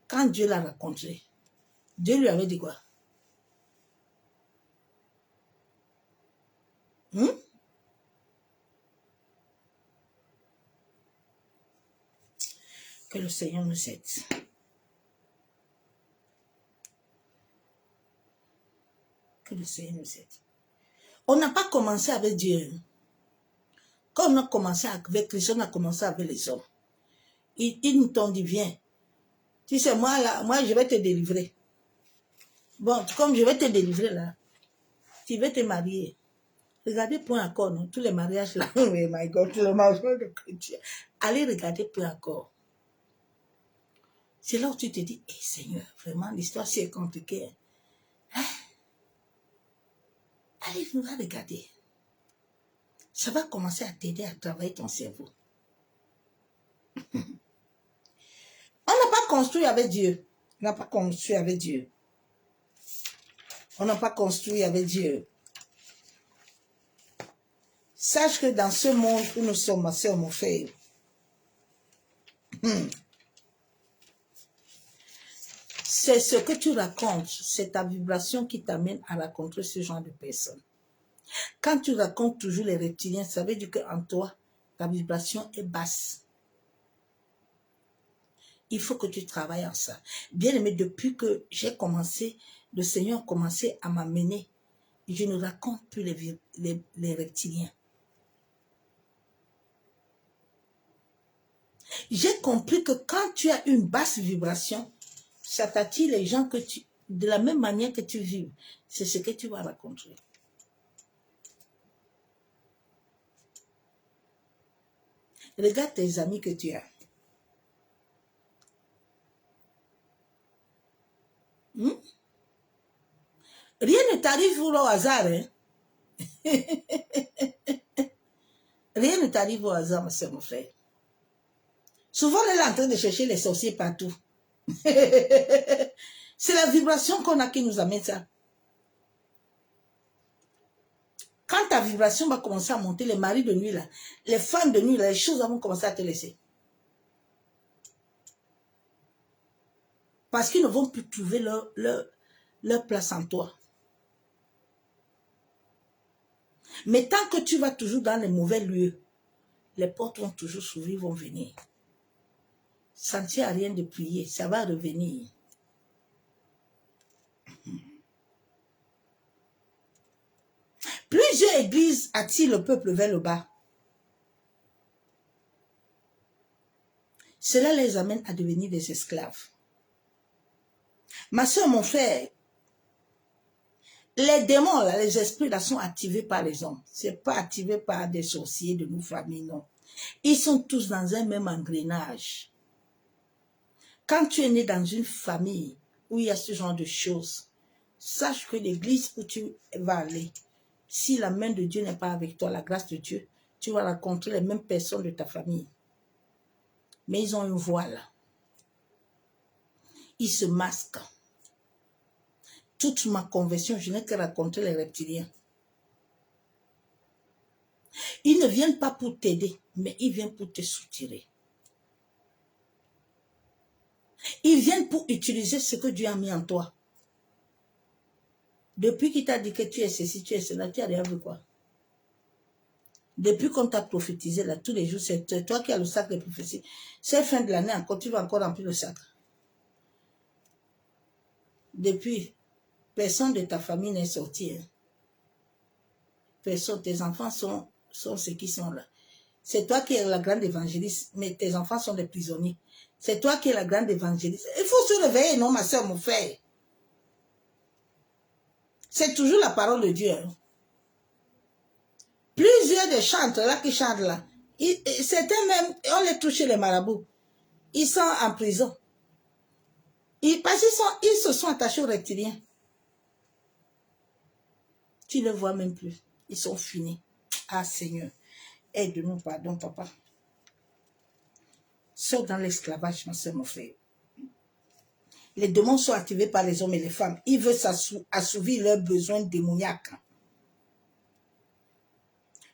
[SPEAKER 2] quand Dieu l'a rencontré, Dieu lui avait dit quoi? Que le Seigneur nous aide. Que le Seigneur nous aide. On n'a pas commencé avec Dieu. Quand on a commencé avec Christ, on a commencé avec les hommes. Ils nous t'ont dit, viens. Tu sais, moi, là, moi, je vais te délivrer. Bon, comme je vais te délivrer, là, tu veux te marier. Regardez Point Accord, non? Tous les mariages, là. Oh my God, tous les mariages de chrétiens. Allez regarder Point Accord. C'est là où tu te dis, hey, Seigneur, vraiment, l'histoire, c'est compliqué. Hein? Allez, nous va regarder. Ça va commencer à t'aider à travailler ton cerveau. On n'a pas construit avec Dieu. On n'a pas construit avec Dieu. On n'a pas construit avec Dieu. Sache que dans ce monde où nous sommes, ma soeur, mon frère, c'est ce que tu racontes, c'est ta vibration qui t'amène à rencontrer ce genre de personnes. Quand tu racontes toujours les reptiliens, ça veut dire qu'en toi, ta vibration est basse. Il faut que tu travailles en ça. Bien aimé, depuis que j'ai commencé, le Seigneur a commencé à m'amener, je ne raconte plus les reptiliens. J'ai compris que quand tu as une basse vibration, ça t'attire les gens que de la même manière que tu vis. C'est ce que tu vas rencontrer. Regarde tes amis que tu as. Rien ne t'arrive au hasard. Hein? Rien ne t'arrive au hasard, ma soeur, mon frère. Souvent, on est là en train de chercher les sorciers partout. C'est la vibration qu'on a qui nous amène ça. Quand ta vibration va commencer à monter, les maris de nuit, là, les femmes de nuit, là, les choses vont commencer à te laisser. Parce qu'ils ne vont plus trouver leur place en toi. Mais tant que tu vas toujours dans les mauvais lieux, les portes vont toujours s'ouvrir, vont venir. Ça ne tient à rien de prier, ça va revenir. Plusieurs églises attirent le peuple vers le bas. Cela les amène à devenir des esclaves. Ma soeur, mon frère, les démons, là, les esprits là, sont activés par les hommes. Ce n'est pas activé par des sorciers de nos familles, non. Ils sont tous dans un même engrenage. Quand tu es né dans une famille où il y a ce genre de choses, sache que l'église où tu vas aller, si la main de Dieu n'est pas avec toi, la grâce de Dieu, tu vas rencontrer les mêmes personnes de ta famille. Mais ils ont une voile. Ils se masquent. Toute ma conversion, je n'ai que rencontré les reptiliens. Ils ne viennent pas pour t'aider, mais ils viennent pour te soutirer. Ils viennent pour utiliser ce que Dieu a mis en toi. Depuis qu'il t'a dit que tu es ceci, tu es cela, tu as rien vu quoi? Depuis qu'on t'a prophétisé là, tous les jours, c'est toi qui as le sac de prophétie. C'est fin de l'année encore, tu vas encore remplir le sac. Depuis, personne de ta famille n'est sorti. Hein. Personne, tes enfants sont ceux qui sont là. C'est toi qui es la grande évangéliste, mais tes enfants sont des prisonniers. C'est toi qui es la grande évangéliste. Il faut se réveiller, non, ma soeur, mon frère. C'est toujours la parole de Dieu. Hein. Plusieurs des chanteurs là qui chantent là, certains même, on les touche les marabouts. Ils sont en prison. Parce qu'ils se sont attachés aux reptiliens. Tu ne les vois même plus. Ils sont finis. Ah Seigneur, aide-nous, pardon papa. Sors dans l'esclavage, ma soeur, mon frère. Les démons sont activés par les hommes et les femmes. Ils veulent assouvir leurs besoins démoniaques.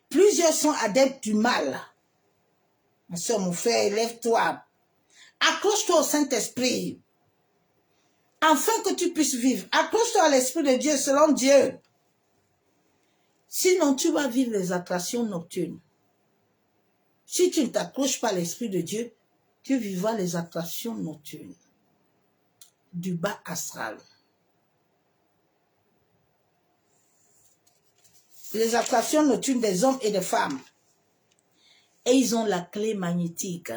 [SPEAKER 2] Plusieurs sont adeptes du mal. Ma soeur, mon frère, lève-toi. Accroche-toi au Saint-Esprit. Afin que tu puisses vivre. Accroche-toi à l'Esprit de Dieu selon Dieu. Sinon, tu vas vivre les attractions nocturnes. Si tu ne t'accroches pas à l'Esprit de Dieu, tu vivras les attractions nocturnes. Du bas astral. Les attractions nocturnes des hommes et des femmes. Et ils ont la clé magnétique.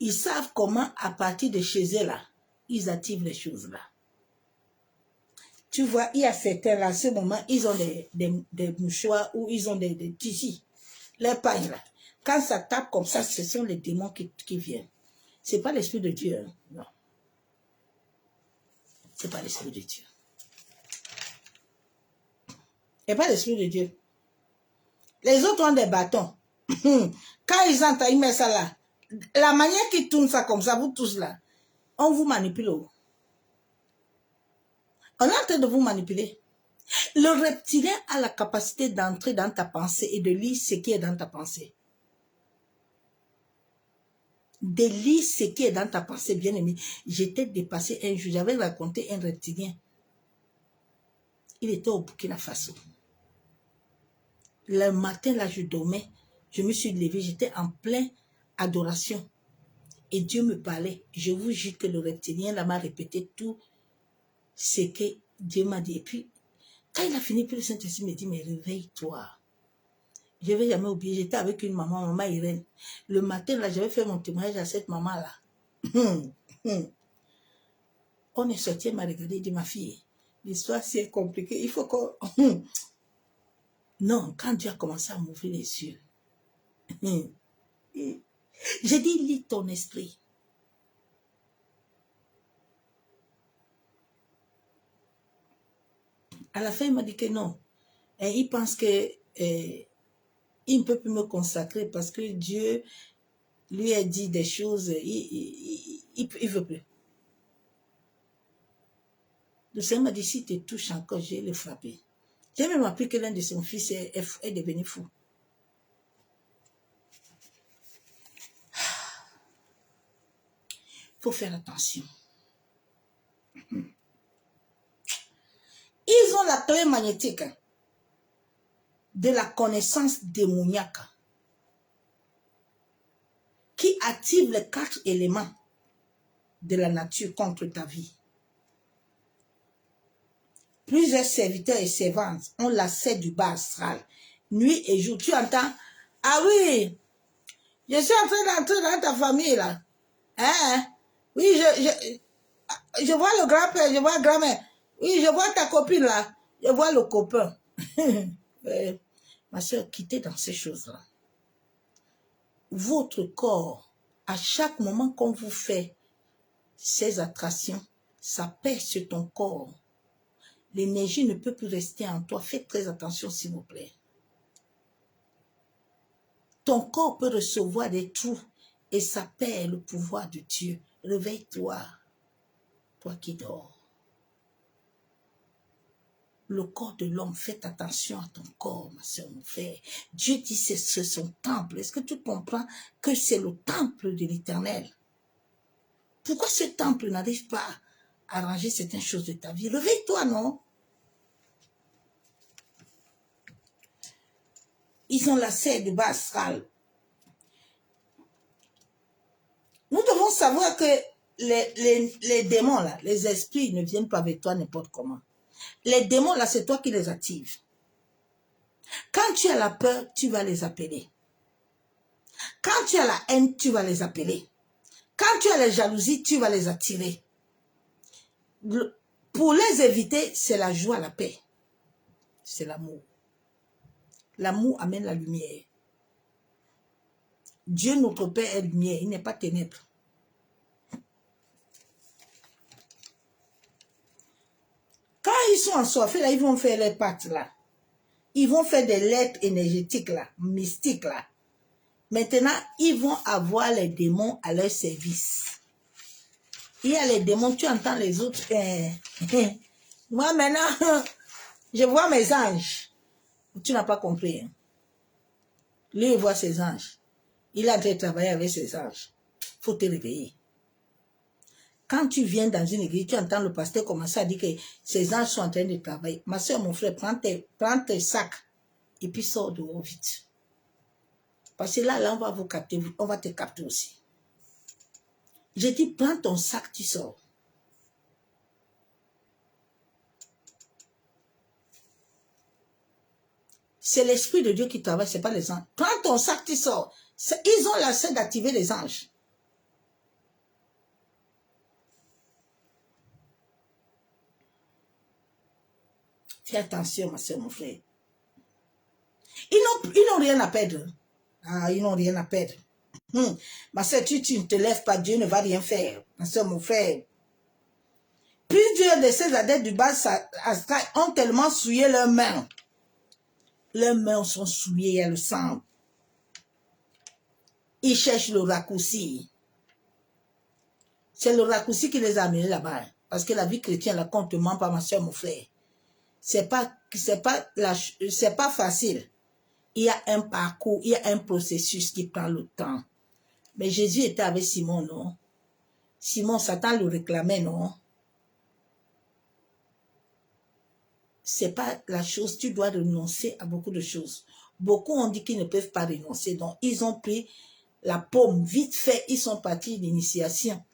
[SPEAKER 2] Ils savent comment, à partir de chez eux là, ils activent les choses là. Tu vois, il y a certains là, à ce moment, ils ont des mouchoirs ou ils ont des tissus. Les pailles là. Quand ça tape comme ça, ce sont les démons qui viennent. Ce n'est pas l'Esprit de Dieu. Hein? Non. Ce n'est pas l'Esprit de Dieu. Ce n'est pas l'Esprit de Dieu. Les autres ont des bâtons. Quand ils entendent, ils mettent ça là. La manière qu'ils tournent ça comme ça, vous tous là, on vous manipule. On est en train de vous manipuler. Le reptilien a la capacité d'entrer dans ta pensée et de lire ce qui est dans ta pensée. De lire ce qui est dans ta pensée, bien aimé. J'étais dépassé un jour, j'avais raconté un reptilien. Il était au Burkina Faso. Le matin, là, je dormais. Je me suis levée, j'étais en pleine adoration. Et Dieu me parlait. Je vous jure que le reptilien, là, m'a répété tout ce que Dieu m'a dit. Et puis, quand il a fini, puis le Saint-Esprit me dit, mais réveille-toi. Je ne vais jamais oublier, j'étais avec une maman Irène. Le matin, là, j'avais fait mon témoignage à cette maman-là. On est sorti, elle m'a regardé, elle dit, ma fille, l'histoire c'est compliqué, il faut qu'on... Non, quand Dieu a commencé à m'ouvrir les yeux, j'ai dit, lis ton esprit. À la fin, il m'a dit que non. Et il pense que il ne peut plus me consacrer parce que Dieu lui a dit des choses, il ne veut plus. Le Seigneur m'a dit, si tu te touches encore, je vais le frapper. J'ai même appris que l'un de son fils est devenu fou. Il faut faire attention. Ils ont la clé magnétique de la connaissance démoniaque qui active les 4 éléments de la nature contre ta vie. Plusieurs serviteurs et servantes ont l'accès du bas astral, nuit et jour. Tu entends? Ah oui, je suis en train d'entrer dans ta famille là. Hein? Oui, je vois le grand-père, je vois la grand-mère. Oui, je vois ta copine là. Je vois le copain. Ma soeur, quittez dans ces choses-là. Votre corps, à chaque moment qu'on vous fait ces attractions, ça pèse sur ton corps. L'énergie ne peut plus rester en toi. Faites très attention, s'il vous plaît. Ton corps peut recevoir des trous et ça perd le pouvoir de Dieu. Réveille-toi, toi qui dors. Le corps de l'homme, faites attention à ton corps, ma soeur, mon frère. Dieu dit c'est son temple. Est-ce que tu comprends que c'est le temple de l'Éternel? Pourquoi ce temple n'arrive pas à arranger certaines choses de ta vie? Réveille-toi, non? Ils ont la serre de bas astral. Nous devons savoir que les démons, là, les esprits ne viennent pas avec toi n'importe comment. Les démons, là, c'est toi qui les actives. Quand tu as la peur, tu vas les appeler. Quand tu as la haine, tu vas les appeler. Quand tu as la jalousie, tu vas les attirer. Pour les éviter, c'est la joie, la paix. C'est l'amour. L'amour amène la lumière. Dieu, notre Père, est lumière. Il n'est pas ténèbres. Quand ils sont assoiffés, là, ils vont faire les pattes, là. Ils vont faire des lettres énergétiques, là, mystiques, là. Maintenant, ils vont avoir les démons à leur service. Il y a les démons, tu entends les autres. Moi, maintenant, je vois mes anges. Tu n'as pas compris. Hein? Lui, il voit ses anges. Il a déjà travaillé avec ses anges. Il faut te réveiller. Quand tu viens dans une église, tu entends le pasteur commencer à dire que ses anges sont en train de travailler. Ma soeur, mon frère, prends tes sacs et puis sors dehors vite. Parce que là, on va vous capter, on va te capter aussi. Je dis, prends ton sac, tu sors. C'est l'Esprit de Dieu qui travaille, ce n'est pas les anges. Prends ton sac, tu sors. Ils ont la scène d'activer les anges. Fais attention, ma soeur, mon frère. Ils n'ont rien à perdre. Ah, ils n'ont rien à perdre. Ma soeur, tu ne te lèves pas, Dieu ne va rien faire. Ma soeur, mon frère. Plusieurs de ces adeptes du bas astral ont tellement souillé leurs mains. Leurs mains sont souillées, il y a le sang. Ils cherchent le raccourci. C'est le raccourci qui les a amenés là-bas. Parce que la vie chrétienne, la compte ne ment pas, ma soeur, mon frère. C'est pas facile. Il y a un parcours, il y a un processus qui prend le temps. Mais Jésus était avec Simon, non? Simon, Satan le réclamait, non? C'est pas la chose, tu dois renoncer à beaucoup de choses. Beaucoup ont dit qu'ils ne peuvent pas renoncer, donc ils ont pris la paume, vite fait, ils sont partis d'initiation.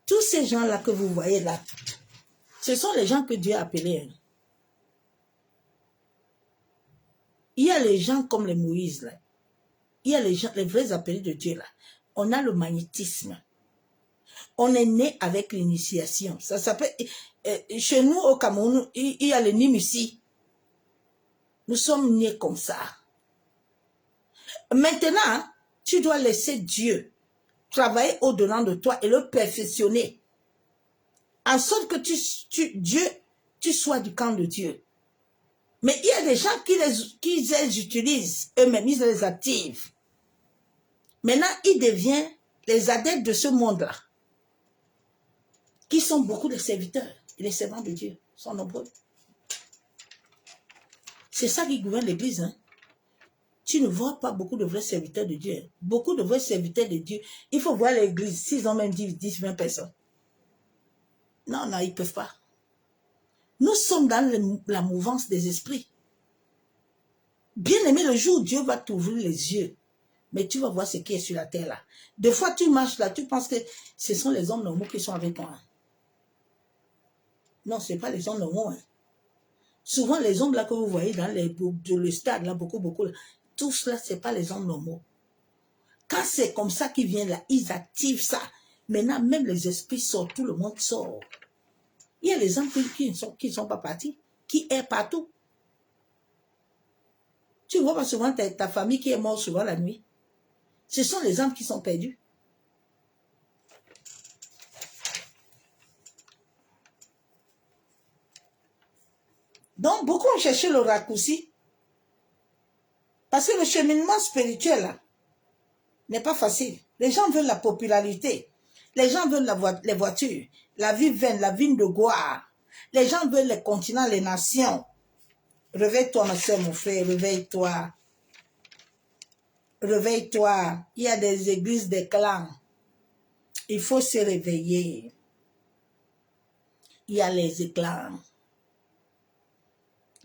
[SPEAKER 2] Tous ces gens-là que vous voyez là, ce sont les gens que Dieu a appelés. Il y a les gens comme les Moïse, là. Il y a les gens, les vrais appelés de Dieu, là. On a le magnétisme. On est né avec l'initiation. Ça s'appelle... chez nous, au Cameroun, il y a le Nimusi. Nous sommes nés comme ça. Maintenant, tu dois laisser Dieu travailler au-dedans de toi et le perfectionner. En sorte que tu sois du camp de Dieu. Mais il y a des gens qui les utilisent eux-mêmes, ils les activent. Maintenant, ils deviennent les adeptes de ce monde-là, qui sont beaucoup de serviteurs. Et les servants de Dieu sont nombreux. C'est ça qui gouverne l'église. Hein? Tu ne vois pas beaucoup de vrais serviteurs de Dieu. Beaucoup de vrais serviteurs de Dieu. Il faut voir l'église, s'ils ont même 10, 20 personnes. Non, non, ils ne peuvent pas. Nous sommes dans la mouvance des esprits. Bien aimé, le jour où Dieu va t'ouvrir les yeux, mais tu vas voir ce qui est sur la terre là. Des fois, tu marches là, tu penses que ce sont les hommes normaux qui sont avec toi. Hein. Non, ce n'est pas les hommes normaux. Hein. Souvent, les hommes là que vous voyez dans le stade, là, beaucoup, là, tout cela, ce n'est pas les hommes normaux. Quand c'est comme ça qu'ils viennent là, ils activent ça. Maintenant, même les esprits sortent, tout le monde sort. Il y a les hommes qui ne sont pas partis, qui est partout. Tu vois pas souvent ta famille qui est morte souvent la nuit. Ce sont les âmes qui sont perdues. Donc, beaucoup ont cherché le raccourci. Parce que le cheminement spirituel n'est pas facile. Les gens veulent la popularité. Les gens veulent les voitures. La vie vaine, la vie de gloire. Les gens veulent les continents, les nations. Réveille-toi, ma soeur, mon frère, réveille-toi. Réveille-toi. Il y a des églises, des clans. Il faut se réveiller. Il y a les éclats.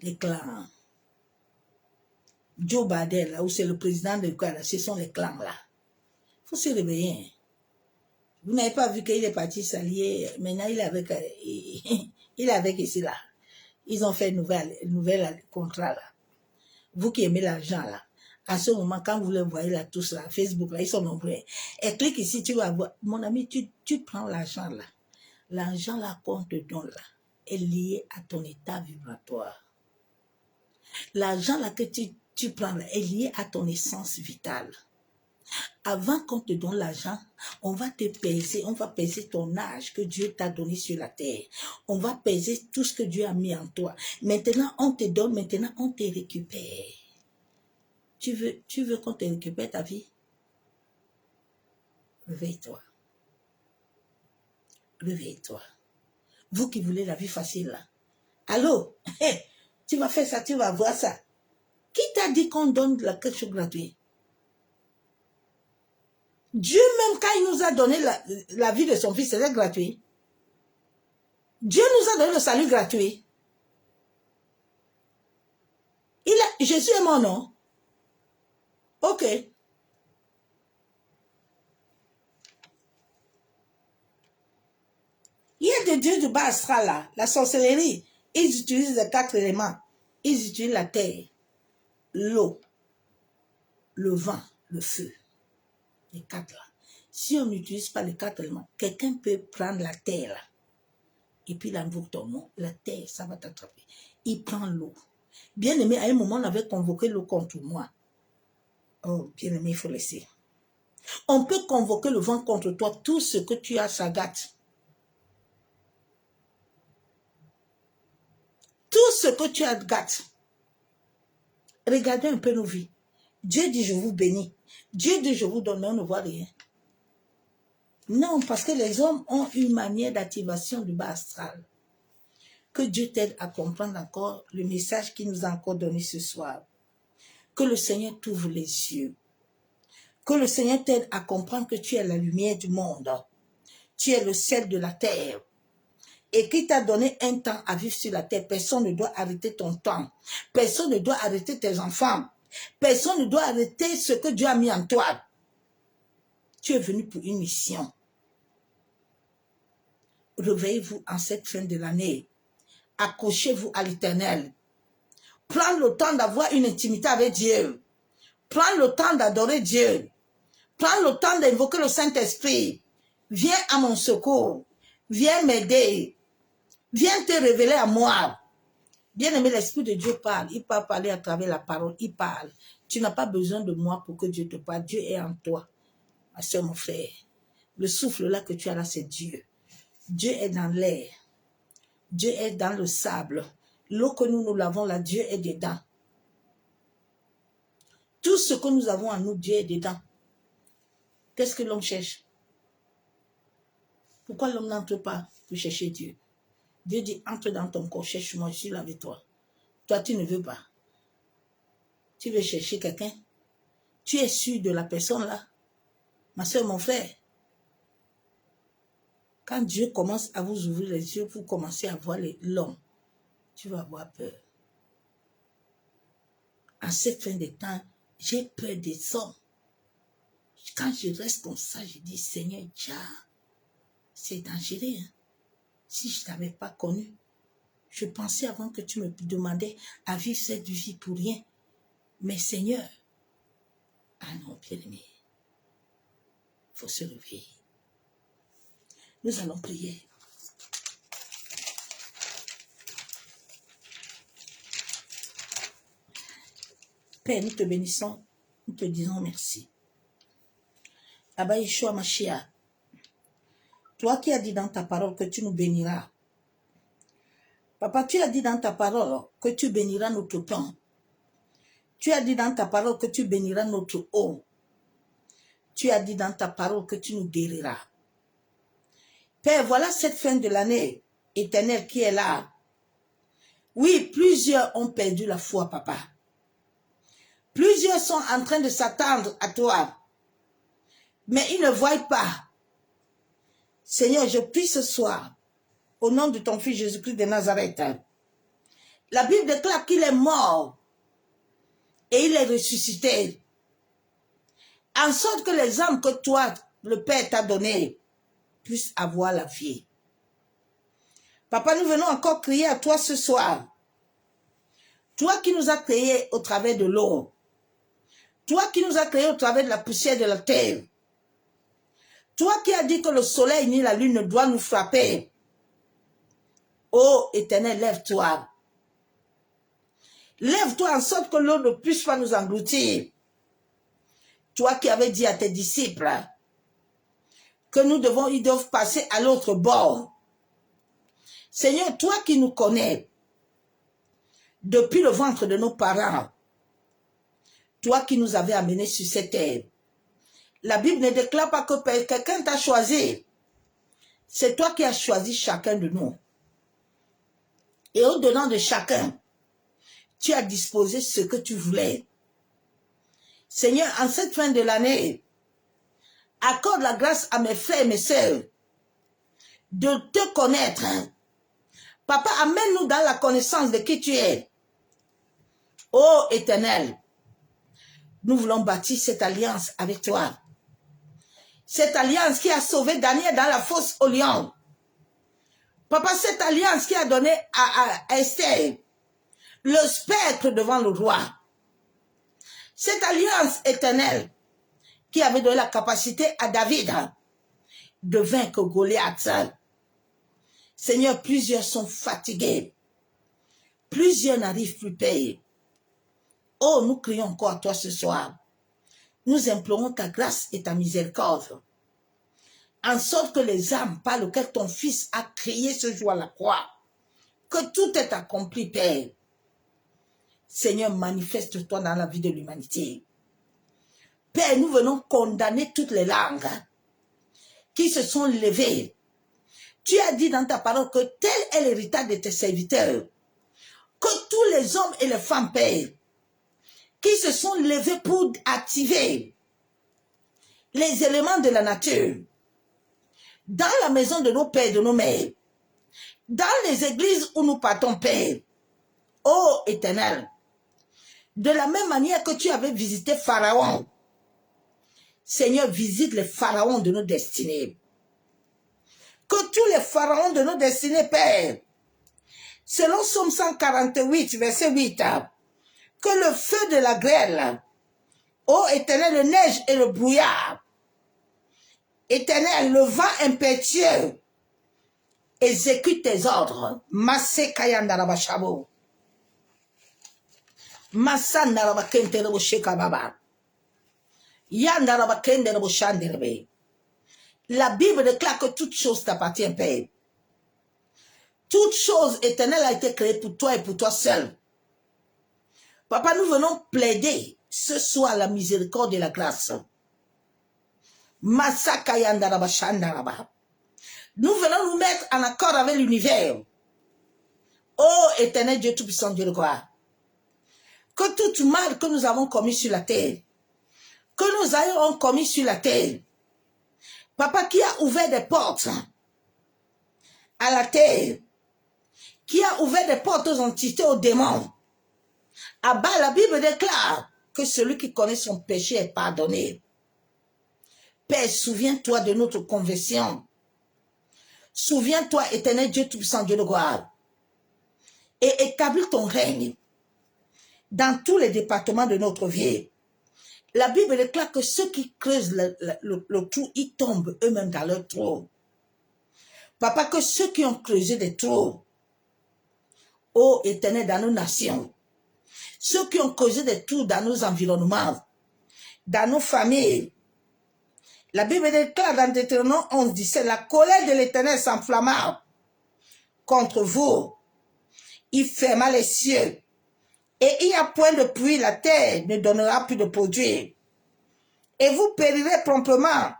[SPEAKER 2] Les clans. Joe Biden, là où c'est le président de quoi, ce sont les clans là. Il faut se réveiller. Vous n'avez pas vu qu'il est parti s'allier. Maintenant, il est avec ici là. Ils ont fait nouvel contrat là. Vous qui aimez l'argent là. À ce moment, quand vous les voyez là, tous là, Facebook là, ils sont nombreux. Et clique ici, tu vas voir. Mon ami, tu prends l'argent là. L'argent là qu'on te donne là est lié à ton état vibratoire. L'argent là que tu prends là est lié à ton essence vitale. Avant qu'on te donne l'argent, on va te peser, on va peser ton âge que Dieu t'a donné sur la terre. On va peser tout ce que Dieu a mis en toi. Maintenant, on te donne, maintenant, on te récupère. Tu veux qu'on te récupère ta vie? Réveille-toi. Réveille-toi. Vous qui voulez la vie facile là. Allô? Hey, tu vas faire ça, tu vas voir ça. Qui t'a dit qu'on donne quelque chose gratuit? Dieu même quand il nous a donné la vie de son fils, c'était gratuit. Dieu nous a donné le salut gratuit. Jésus est mon nom. Ok. Il y a des dieux du bas astral là, la sorcellerie. Ils utilisent les 4 éléments. Ils utilisent la terre, l'eau, le vent, le feu. Les 4 là. Si on n'utilise pas les 4 éléments, quelqu'un peut prendre la terre là. Et puis l'invoque ton nom. La terre, ça va t'attraper. Il prend l'eau. Bien aimé, à un moment, on avait convoqué l'eau contre moi. Oh, bien aimé, il faut laisser. On peut convoquer le vent contre toi. Tout ce que tu as, ça gâte. Tout ce que tu as gâte. Regardez un peu nos vies. Dieu dit, je vous bénis. Dieu dit, je vous donne, mais on ne voit rien. Non, parce que les hommes ont une manière d'activation du bas astral. Que Dieu t'aide à comprendre encore le message qu'il nous a encore donné ce soir. Que le Seigneur t'ouvre les yeux. Que le Seigneur t'aide à comprendre que tu es la lumière du monde. Tu es le sel de la terre. Et qu'il t'a donné un temps à vivre sur la terre. Personne ne doit arrêter ton temps. Personne ne doit arrêter tes enfants. Personne ne doit arrêter ce que Dieu a mis en toi. Tu es venu pour une mission. Réveillez-vous en cette fin de l'année. Accrochez-vous à l'Éternel. Prends le temps d'avoir une intimité avec Dieu. Prends le temps d'adorer Dieu. Prends le temps d'invoquer le Saint-Esprit. Viens à mon secours. Viens m'aider. Viens te révéler à moi. Bien-aimé, l'Esprit de Dieu parle. Il peut parler à travers la parole. Il parle. Tu n'as pas besoin de moi pour que Dieu te parle. Dieu est en toi. Ma soeur, mon frère. Le souffle là que tu as là, c'est Dieu. Dieu est dans l'air. Dieu est dans le sable. L'eau que nous l'avons là, Dieu est dedans. Tout ce que nous avons en nous, Dieu est dedans. Qu'est-ce que l'homme cherche? Pourquoi l'homme n'entre pas pour chercher Dieu? Dieu dit, entre dans ton corps, cherche-moi, je suis là avec toi. Toi, tu ne veux pas. Tu veux chercher quelqu'un? Tu es sûr de la personne là? Ma soeur, mon frère. Quand Dieu commence à vous ouvrir les yeux, vous commencez à voir l'homme. Tu vas avoir peur. En cette fin de temps, j'ai peur des hommes. Quand je reste comme ça, je dis, Seigneur, c'est dangereux. Hein? Si je ne t'avais pas connu, je pensais avant que tu me demandais à vivre cette vie pour rien. Mais Seigneur, ah non, bien-aimé, il faut se réveiller. Nous allons prier. Père, nous te bénissons, nous te disons merci. Abba Yeshua Mashiach, toi qui as dit dans ta parole que tu nous béniras. Papa, tu as dit dans ta parole que tu béniras notre pain. Tu as dit dans ta parole que tu béniras notre eau. Tu as dit dans ta parole que tu nous guériras. Père, voilà cette fin de l'année éternelle qui est là. Oui, plusieurs ont perdu la foi, papa. Plusieurs sont en train de s'attendre à toi. Mais ils ne voient pas. Seigneur, je prie ce soir, au nom de ton Fils Jésus-Christ de Nazareth. La Bible déclare qu'il est mort et il est ressuscité. En sorte que les âmes que toi, le Père, t'a données, puissent avoir la vie. Papa, nous venons encore crier à toi ce soir. Toi qui nous as créés au travers de l'eau. Toi qui nous as créés au travers de la poussière de la terre. Toi qui as dit que le soleil ni la lune ne doivent nous frapper. Ô Éternel, lève-toi. Lève-toi en sorte que l'eau ne puisse pas nous engloutir. Toi qui avais dit à tes disciples que ils doivent passer à l'autre bord. Seigneur, toi qui nous connais depuis le ventre de nos parents, toi qui nous avais amenés sur cette terre, la Bible ne déclare pas que quelqu'un t'a choisi. C'est toi qui as choisi chacun de nous. Et au-dedans de chacun, tu as disposé ce que tu voulais. Seigneur, en cette fin de l'année, accorde la grâce à mes frères et mes sœurs de te connaître. Papa, amène-nous dans la connaissance de qui tu es. Ô Éternel, nous voulons bâtir cette alliance avec toi. Cette alliance qui a sauvé Daniel dans la fosse au lion. Papa, cette alliance qui a donné à Esther le spectre devant le roi. Cette alliance éternelle qui avait donné la capacité à David de vaincre Goliath. Seigneur, plusieurs sont fatigués. Plusieurs n'arrivent plus à payer. Oh, nous crions encore à toi ce soir. Nous implorons ta grâce et ta miséricorde. En sorte que les âmes par lesquelles ton Fils a crié ce jour à la croix, que tout est accompli, Père. Seigneur, manifeste-toi dans la vie de l'humanité. Père, nous venons condamner toutes les langues qui se sont levées. Tu as dit dans ta parole que tel est l'héritage de tes serviteurs. Que tous les hommes et les femmes, Père, qui se sont levés pour activer les éléments de la nature, dans la maison de nos pères et de nos mères, dans les églises où nous partons, Père, ô Éternel, de la même manière que tu avais visité Pharaon, Seigneur, visite les pharaons de nos destinées. Que tous les pharaons de nos destinées, Père, selon Somme 148, verset 8, que le feu de la grêle, ô Éternel, le neige et le brouillard, Éternel, le vent impétueux, exécute tes ordres. Masse kayandarabashabo. Massa narabakenterebo shekababa. Yandarabakenderebo shanderebe. La Bible déclare que toute chose t'appartient, Père. Toute chose éternelle a été créée pour toi et pour toi seul. Papa, nous venons plaider ce soir la miséricorde et la grâce. Masaka yandaraba shandaraba. Nous venons nous mettre en accord avec l'univers. Ô éternel Dieu Tout-Puissant, Dieu de gloire. Que tout mal que nous avons commis sur la terre, que nous ayons commis sur la terre, Papa, qui a ouvert des portes à la terre, qui a ouvert des portes aux entités, aux démons. À bas, la Bible déclare que celui qui connaît son péché est pardonné. Père, souviens-toi de notre conversion. Souviens-toi, éternel Dieu Tout-Puissant, Dieu de gloire, et établis ton règne dans tous les départements de notre vie. La Bible déclare que ceux qui creusent le trou, ils tombent eux-mêmes dans leur trou. Papa, que ceux qui ont creusé des trous, ô éternel, dans nos nations, ceux qui ont creusé des trous dans nos environnements, dans nos familles, la Bible déclare dans Deutéronome 11, 17, la colère de l'Éternel s'enflamma contre vous. Il ferma les cieux. Et il n'y a point de pluie, la terre ne donnera plus de produit. Et vous périrez promptement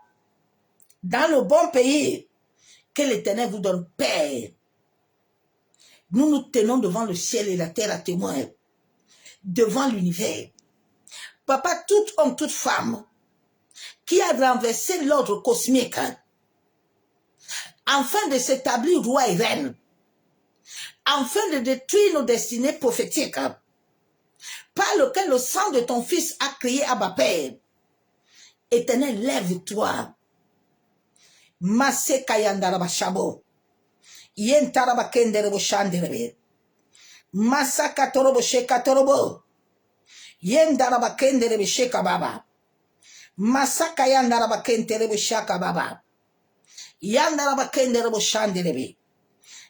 [SPEAKER 2] dans le bon pays que l'Éternel vous donne, Père. Nous nous tenons devant le ciel et la terre à témoin, devant l'univers. Papa, tout homme, toute femme, qui a renversé l'ordre cosmique, afin de s'établir roi et reine, afin de détruire nos destinées prophétiques, par lequel le sang de ton Fils a crié Abba Père. Éternel, lève-toi. Masse kayandaraba shabo. Yentaraba kenderebo shanderebe. Massa katorobo shekatorobo. Yendaraba kenderebe shekababa. Massa kayandaraba kenterebo shakababa. Yandaraba kenderebo shanderebe.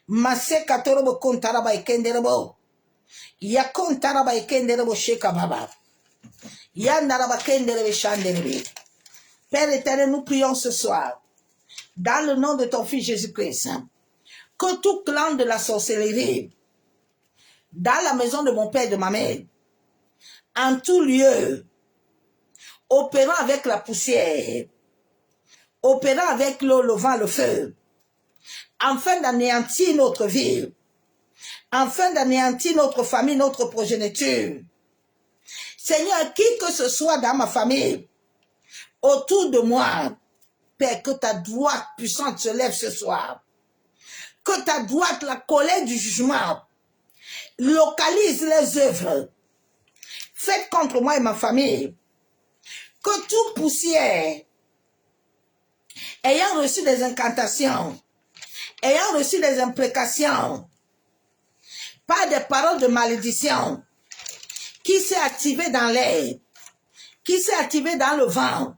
[SPEAKER 2] Masse katorobo kontaraba ikenderebo. Yakontaraba ikenderebo shekababa. Yandaraba kenderebe shanderebe. Père éternel, nous prions ce soir, dans le nom de ton Fils Jésus-Christ, que tout clan de la sorcellerie, dans la maison de mon père et de ma mère, en tout lieu, opérant avec la poussière, opérant avec l'eau, le vent, le feu, afin d'anéantir notre vie, afin d'anéantir notre famille, notre progéniture. Seigneur, qui que ce soit dans ma famille, autour de moi, Père, que ta droite puissante se lève ce soir. Que ta droite, la colère du jugement, localise les œuvres faites contre moi et ma famille. Que toute poussière, ayant reçu des incantations, ayant reçu des imprécations, par des paroles de malédiction, qui s'est activée dans l'air, qui s'est activée dans le vent,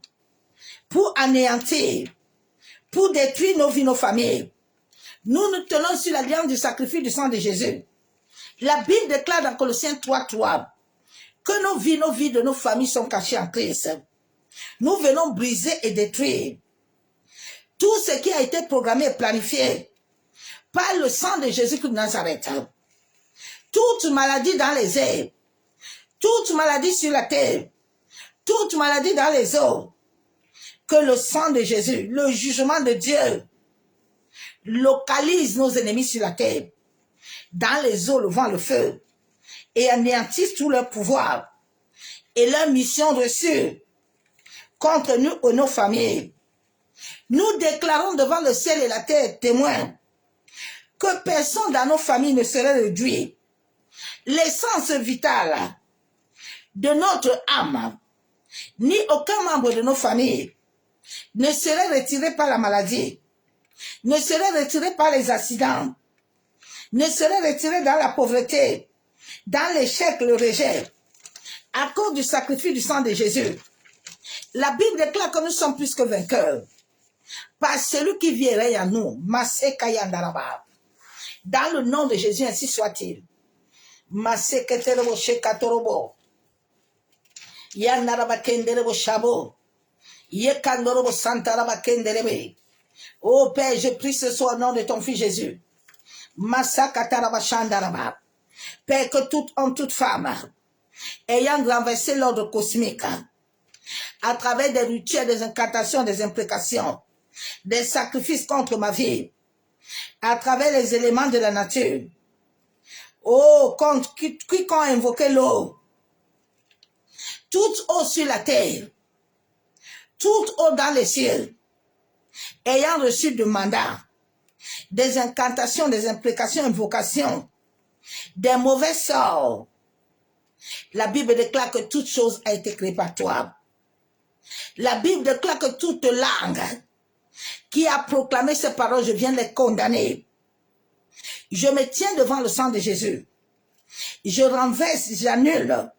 [SPEAKER 2] pour anéantir, pour détruire nos vies, nos familles. Nous nous tenons sur l'alliance du sacrifice du sang de Jésus. La Bible déclare dans Colossiens 3:3 que nos vies de nos familles sont cachées en Christ. Nous venons briser et détruire tout ce qui a été programmé et planifié par le sang de Jésus-Christ de Nazareth. Toute maladie dans les airs, toute maladie sur la terre, toute maladie dans les eaux, que le sang de Jésus, le jugement de Dieu, localise nos ennemis sur la terre, dans les eaux, le vent, le feu, et anéantisse tout leur pouvoir et leur mission reçue contre nous et nos familles. Nous déclarons devant le ciel et la terre témoins que personne dans nos familles ne serait réduit. L'essence vitale de notre âme, ni aucun membre de nos familles ne serait retiré par la maladie, ne serait retiré par les accidents, ne serait retiré dans la pauvreté, dans l'échec, le rejet, à cause du sacrifice du sang de Jésus. La Bible déclare que nous sommes plus que vainqueurs par celui qui viendrait à nous. Dans le nom de Jésus, ainsi soit-il. Oh Père, je prie ce soir au nom de ton Fils Jésus. Père, que toute homme, toute femme, ayant renversé l'ordre cosmique, à travers des rituels, des incantations, des imprécations, des sacrifices contre ma vie, à travers les éléments de la nature, oh, contre quiconque a invoqué l'eau, toute eau sur la terre, toute eau dans les cieux, ayant reçu de mandat, des incantations, des imprécations, invocations, des mauvais sorts. La Bible déclare que toute chose a été créée par toi. La Bible déclare que toute langue qui a proclamé ces paroles, je viens les condamner. Je me tiens devant le sang de Jésus. Je renverse, j'annule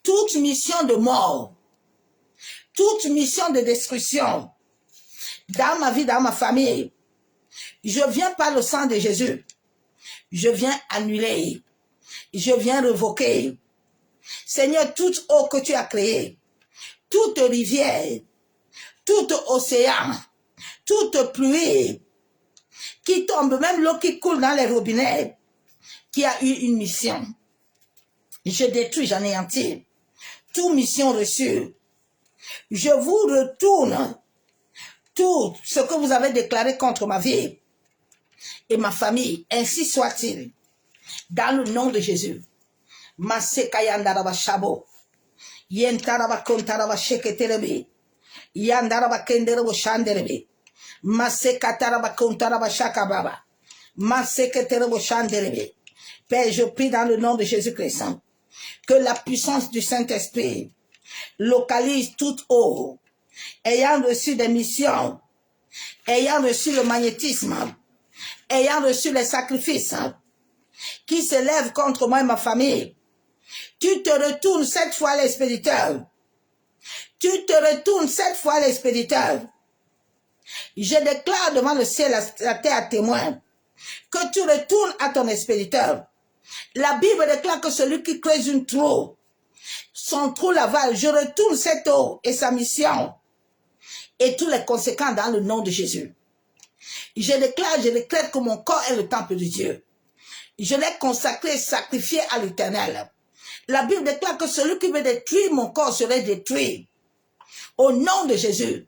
[SPEAKER 2] toute mission de mort, toute mission de destruction dans ma vie, dans ma famille. Je viens par le sang de Jésus. Je viens annuler. Je viens révoquer. Seigneur, toute eau que tu as créée, toute rivière, tout océan, toute pluie qui tombe, même l'eau qui coule dans les robinets, qui a eu une mission. Je détruis, j'anéantis toute mission reçue. Je vous retourne tout ce que vous avez déclaré contre ma vie et ma famille, ainsi soit-il, dans le nom de Jésus. Masekayandaraba shabo, yentaraba kontaraba sheketelebe, yandaraba kenderebo shanderebe, Masekataraba kontaraba shakababa. Maseketerebo shanderebe. Père, je prie dans le nom de Jésus-Christ que la puissance du Saint-Esprit localise toute eau ayant reçu des missions, ayant reçu le magnétisme, ayant reçu les sacrifices qui s'élèvent contre moi et ma famille. Tu te retournes cette fois l'expéditeur. Tu te retournes cette fois l'expéditeur. Je déclare devant le ciel la terre à témoin que tu retournes à ton expéditeur. La Bible déclare que celui qui creuse une trou, son trou l'avale, je retourne cette eau et sa mission et tous les conséquences dans le nom de Jésus. Je déclare que mon corps est le temple de Dieu. Je l'ai consacré, sacrifié à l'Éternel. La Bible déclare que celui qui veut détruire mon corps serait détruit. Au nom de Jésus.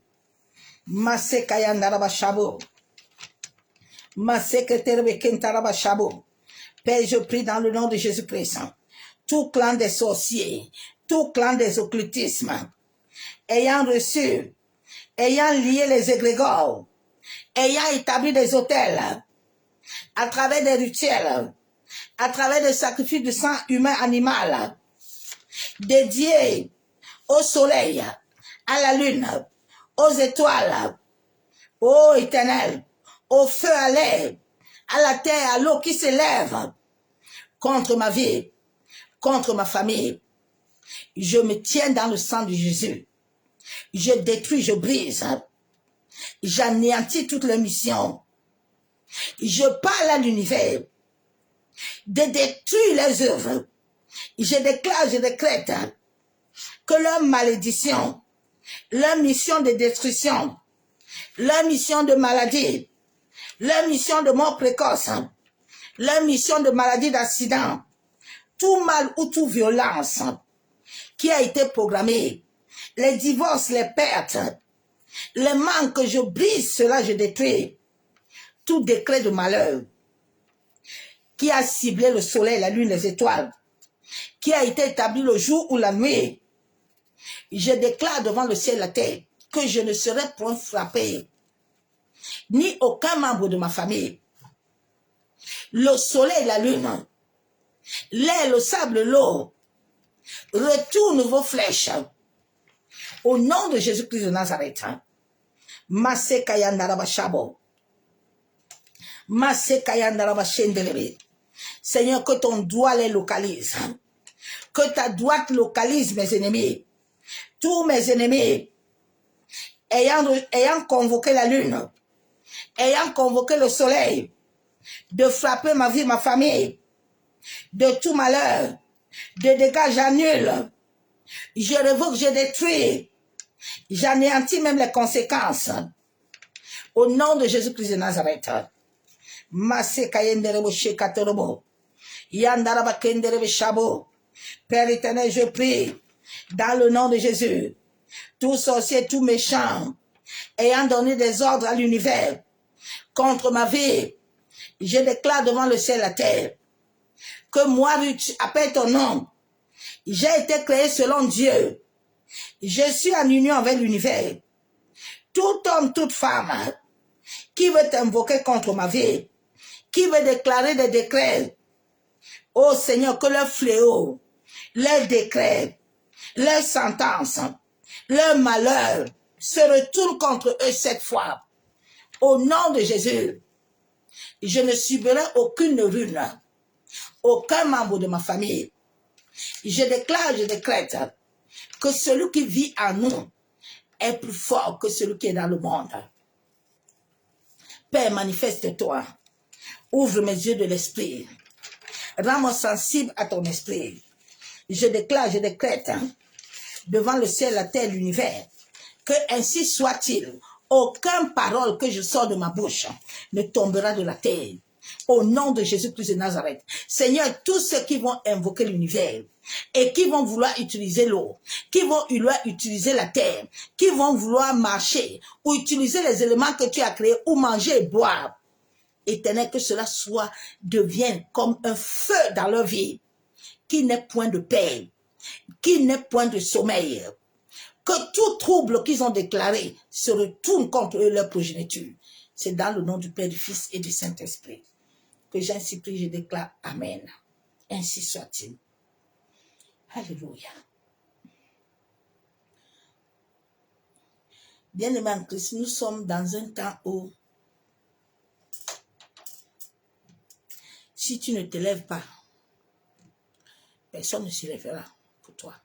[SPEAKER 2] Père, je prie dans le nom de Jésus-Christ. Tout clan des sorciers, tout clan des occultismes, ayant reçu, ayant lié les égrégores, ayant établi des autels, à travers des rituels, à travers des sacrifices de sang humain animal, dédiés au soleil, à la lune, aux étoiles, ô Éternel, au feu, à l'air, à la terre, à l'eau qui s'élève contre ma vie, contre ma famille. Je me tiens dans le sang de Jésus. Je détruis, je brise. J'anéantis toutes les missions. Je parle à l'univers de détruire les œuvres. Je déclare, je décrète que leur malédiction, leur mission de destruction, leur mission de maladie, leur mission de mort précoce, leur mission de maladie d'accident, tout mal ou toute violence qui a été programmée, les divorces, les pertes, les manques, je brise cela, je détruis. Tout décret de malheur qui a ciblé le soleil, la lune, les étoiles, qui a été établi le jour ou la nuit, je déclare devant le ciel et la terre que je ne serai point frappé, ni aucun membre de ma famille. Le soleil, la lune, l'air, le sable, l'eau, retourne vos flèches. Au nom de Jésus-Christ de Nazareth. Seigneur, que ton doigt les localise. Que ta droite localise mes ennemis. Tous mes ennemis, ayant convoqué la lune, ayant convoqué le soleil, de frapper ma vie, ma famille, de tout malheur, de dégâts, j'annule, je révoque, je détruis, j'anéantis même les conséquences. Au nom de Jésus-Christ de Nazareth. Père éternel, je prie, dans le nom de Jésus, tout sorcier, tout méchant, ayant donné des ordres à l'univers contre ma vie, je déclare devant le ciel et la terre que moi, Ruth, appelle ton nom. J'ai été créé selon Dieu. Je suis en union avec l'univers. Tout homme, toute femme qui veut t'invoquer contre ma vie, qui veut déclarer des décrets, ô Seigneur, que leur fléau, leurs décrets, leurs sentences, leur malheur se retourne contre eux cette fois. Au nom de Jésus, je ne subirai aucune rune, aucun membre de ma famille. Je déclare, je décrète que celui qui vit en nous est plus fort que celui qui est dans le monde. Père, manifeste-toi. Ouvre mes yeux de l'esprit. Rends-moi sensible à ton esprit. Je déclare, je décrète devant le ciel, la terre, l'univers, que ainsi soit-il. Aucune parole que je sors de ma bouche ne tombera de la terre. Au nom de Jésus-Christ de Nazareth. Seigneur, tous ceux qui vont invoquer l'univers et qui vont vouloir utiliser l'eau, qui vont vouloir utiliser la terre, qui vont vouloir marcher ou utiliser les éléments que tu as créés ou manger et boire, Éternel, que cela devienne comme un feu dans leur vie, qui n'est point de paix, qui n'est point de sommeil. Que tout trouble qu'ils ont déclaré se retourne contre eux, leur progéniture. C'est dans le nom du Père, du Fils et du Saint-Esprit que j'ai ainsi pris, je déclare Amen. Ainsi soit-il. Alléluia. Bien-aimés en Christ, nous sommes dans un temps où si tu ne te lèves pas, personne ne se lèvera pour toi.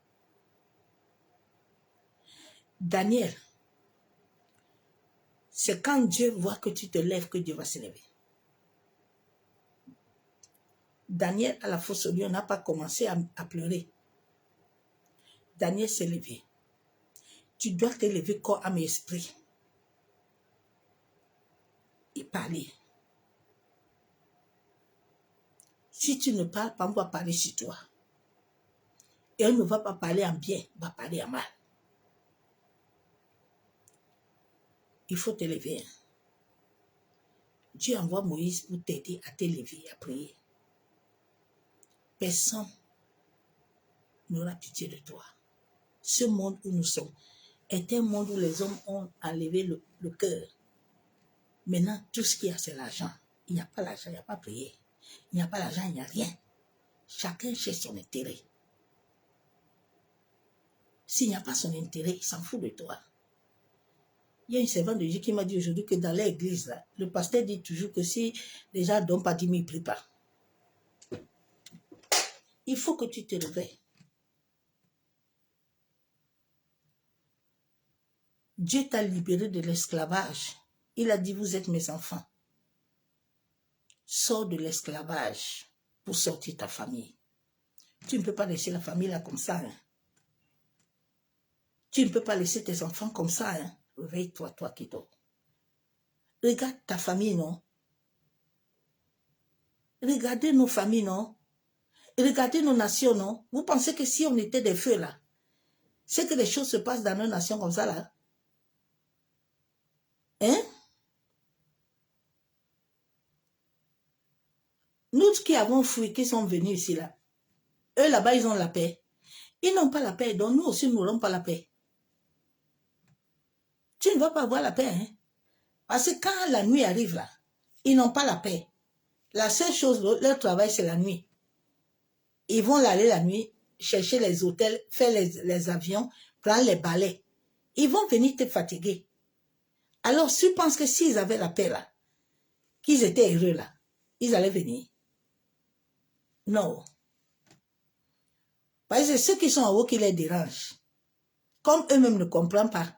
[SPEAKER 2] Daniel, c'est quand Dieu voit que tu te lèves que Dieu va se lever. Daniel, à la fosse au lion, n'a pas commencé à pleurer. Daniel s'est levé. Tu dois te lever corps, âme et esprit. Et parler. Si tu ne parles pas, on va parler sur toi. Et on ne va pas parler en bien, on va parler en mal. Il faut te lever. Dieu envoie Moïse pour t'aider à te lever, à prier. Personne n'aura pitié de toi. Ce monde où nous sommes est un monde où les hommes ont enlevé le cœur. Maintenant, tout ce qu'il y a, c'est l'argent. Il n'y a pas l'argent, il n'y a pas prière. Il n'y a pas l'argent, il n'y a rien. Chacun cherche son intérêt. S'il n'y a pas son intérêt, il s'en fout de toi. Il y a une servante de Dieu qui m'a dit aujourd'hui que dans l'église, le pasteur dit toujours que si les gens ne donnent pas 10 000, ils ne prient pas. Il faut que tu te réveilles. Dieu t'a libéré de l'esclavage. Il a dit, vous êtes mes enfants. Sors de l'esclavage pour sortir ta famille. Tu ne peux pas laisser la famille là comme ça. Hein. Tu ne peux pas laisser tes enfants comme ça. Hein. Réveille-toi, toi qui dors. Regarde ta famille, non? Regardez nos familles, non? Regardez nos nations, non? Vous pensez que si on était des feux là, c'est que les choses se passent dans nos nations comme ça là? Hein? Nous qui avons fui, qui sont venus ici là, eux là-bas ils ont la paix. Ils n'ont pas la paix, donc nous aussi nous n'aurons pas la paix. Tu ne vas pas avoir la paix, hein? Parce que quand la nuit arrive là, ils n'ont pas la paix. La seule chose, leur travail c'est la nuit. Ils vont aller la nuit, chercher les hôtels, faire les avions, prendre les balais. Ils vont venir te fatiguer. Alors, tu penses que s'ils avaient la paix là, qu'ils étaient heureux là, ils allaient venir? Non. Parce que ceux qui sont en haut qui les dérangent. Comme eux-mêmes ne comprennent pas.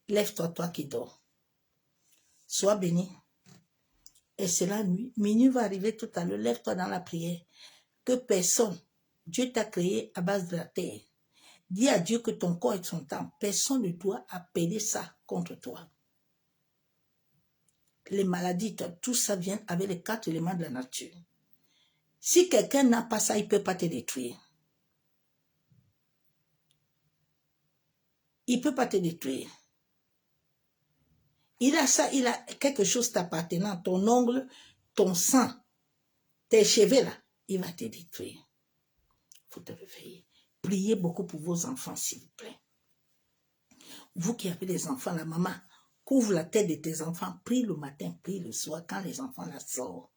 [SPEAKER 2] Lève-toi, toi qui dors. Sois béni. Et c'est la nuit. Minuit va arriver tout à l'heure. Lève-toi dans la prière. Que personne, Dieu t'a créé à base de la terre. Dis à Dieu que ton corps est son temps. Personne ne doit appeler ça contre toi. Les maladies, tout ça vient avec les 4 éléments de la nature. Si quelqu'un n'a pas ça, il ne peut pas te détruire. Il ne peut pas te détruire. Il a ça, il a quelque chose t'appartenant, ton ongle, ton sang, tes cheveux là, il va te détruire. Il faut te réveiller. Priez beaucoup pour vos enfants, s'il vous plaît. Vous qui avez des enfants, la maman, couvre la tête de tes enfants, prie le matin, prie le soir, quand les enfants la sortent.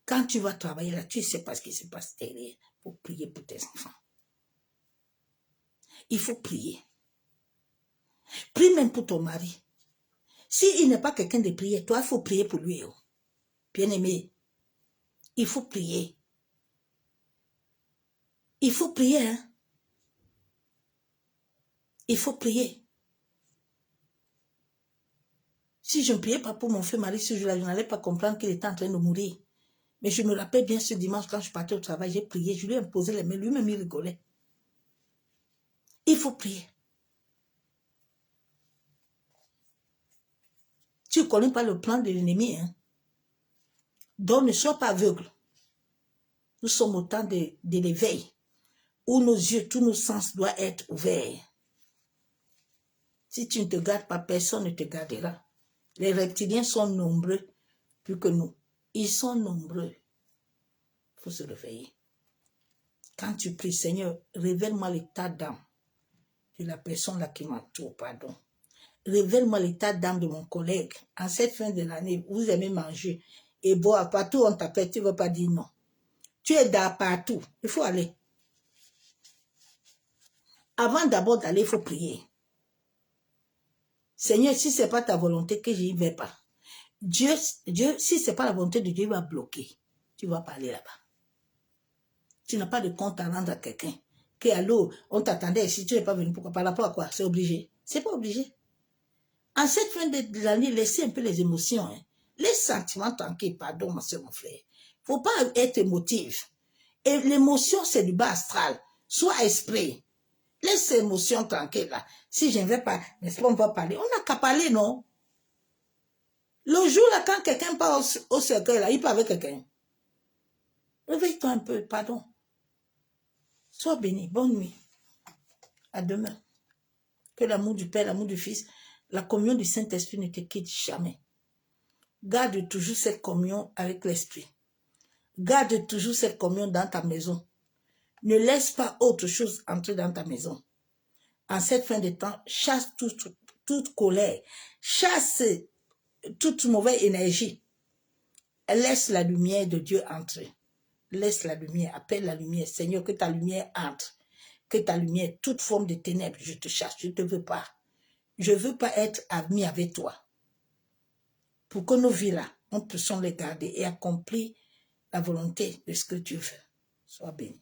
[SPEAKER 2] Quand tu vas travailler là, tu ne sais pas ce qui se passe derrière pour prier pour tes enfants. Il faut prier. Prie même pour ton mari. S'il n'est pas quelqu'un de prier, toi, il faut prier pour lui. Oh. Bien-aimé, il faut prier. Il faut prier. Hein? Il faut prier. Si je ne priais pas pour mon feu mari ce jour-là, je n'allais pas comprendre qu'il était en train de mourir. Mais je me rappelle bien ce dimanche, quand je partais au travail, j'ai prié, je lui ai imposé les mains, lui-même il rigolait. Il faut prier. Tu ne connais pas le plan de l'ennemi. Hein? Donc ne sois pas aveugle. Nous sommes au temps de l'éveil, où nos yeux, tous nos sens doivent être ouverts. Si tu ne te gardes pas, personne ne te gardera. Les reptiliens sont nombreux plus que nous. Ils sont nombreux. Il faut se réveiller. Quand tu pries, Seigneur, révèle-moi l'état d'âme. de la personne là qui m'entoure, pardon. Révèle-moi l'état d'âme de mon collègue. En cette fin de l'année, vous aimez manger et boire. Partout on t'appelle, tu ne veux pas dire non. Tu es dans partout. Il faut aller. Avant d'abord d'aller, il faut prier. Seigneur, si ce n'est pas ta volonté, que je n'y vais pas. Dieu, si ce n'est pas la volonté de Dieu, il va bloquer. Tu vas pas aller là-bas. Tu n'as pas de compte à rendre à quelqu'un. Que allô, on t'attendait, si tu n'es pas venu, pourquoi? Par rapport à quoi? C'est obligé. C'est pas obligé. En cette fin de l'année, laissez un peu les émotions, hein. Les sentiments tranquilles, pardon, ma soeur, mon frère. Faut pas être émotif. Et l'émotion, c'est du bas astral. Sois esprit. Laisse ces émotions tranquilles là. Si je ne vais pas, n'est-ce pas, on va parler. On n'a qu'à parler, non? Le jour là, quand quelqu'un part au cercueil là, il part avec quelqu'un. Réveille-toi un peu, pardon. Sois béni. Bonne nuit. À demain. Que l'amour du Père, l'amour du Fils, la communion du Saint-Esprit ne te quitte jamais. Garde toujours cette communion avec l'Esprit. Garde toujours cette communion dans ta maison. Ne laisse pas autre chose entrer dans ta maison. En cette fin de temps, chasse toute colère. Chasse toute mauvaise énergie. Laisse la lumière de Dieu entrer. Laisse la lumière. Appelle la lumière. Seigneur, que ta lumière entre. Que ta lumière, toute forme de ténèbres, je te chasse. Je ne te veux pas. Je ne veux pas être ami avec toi. Pour que nos vies-là, on puisse les garder et accomplir la volonté de ce que Dieu veut. Sois béni.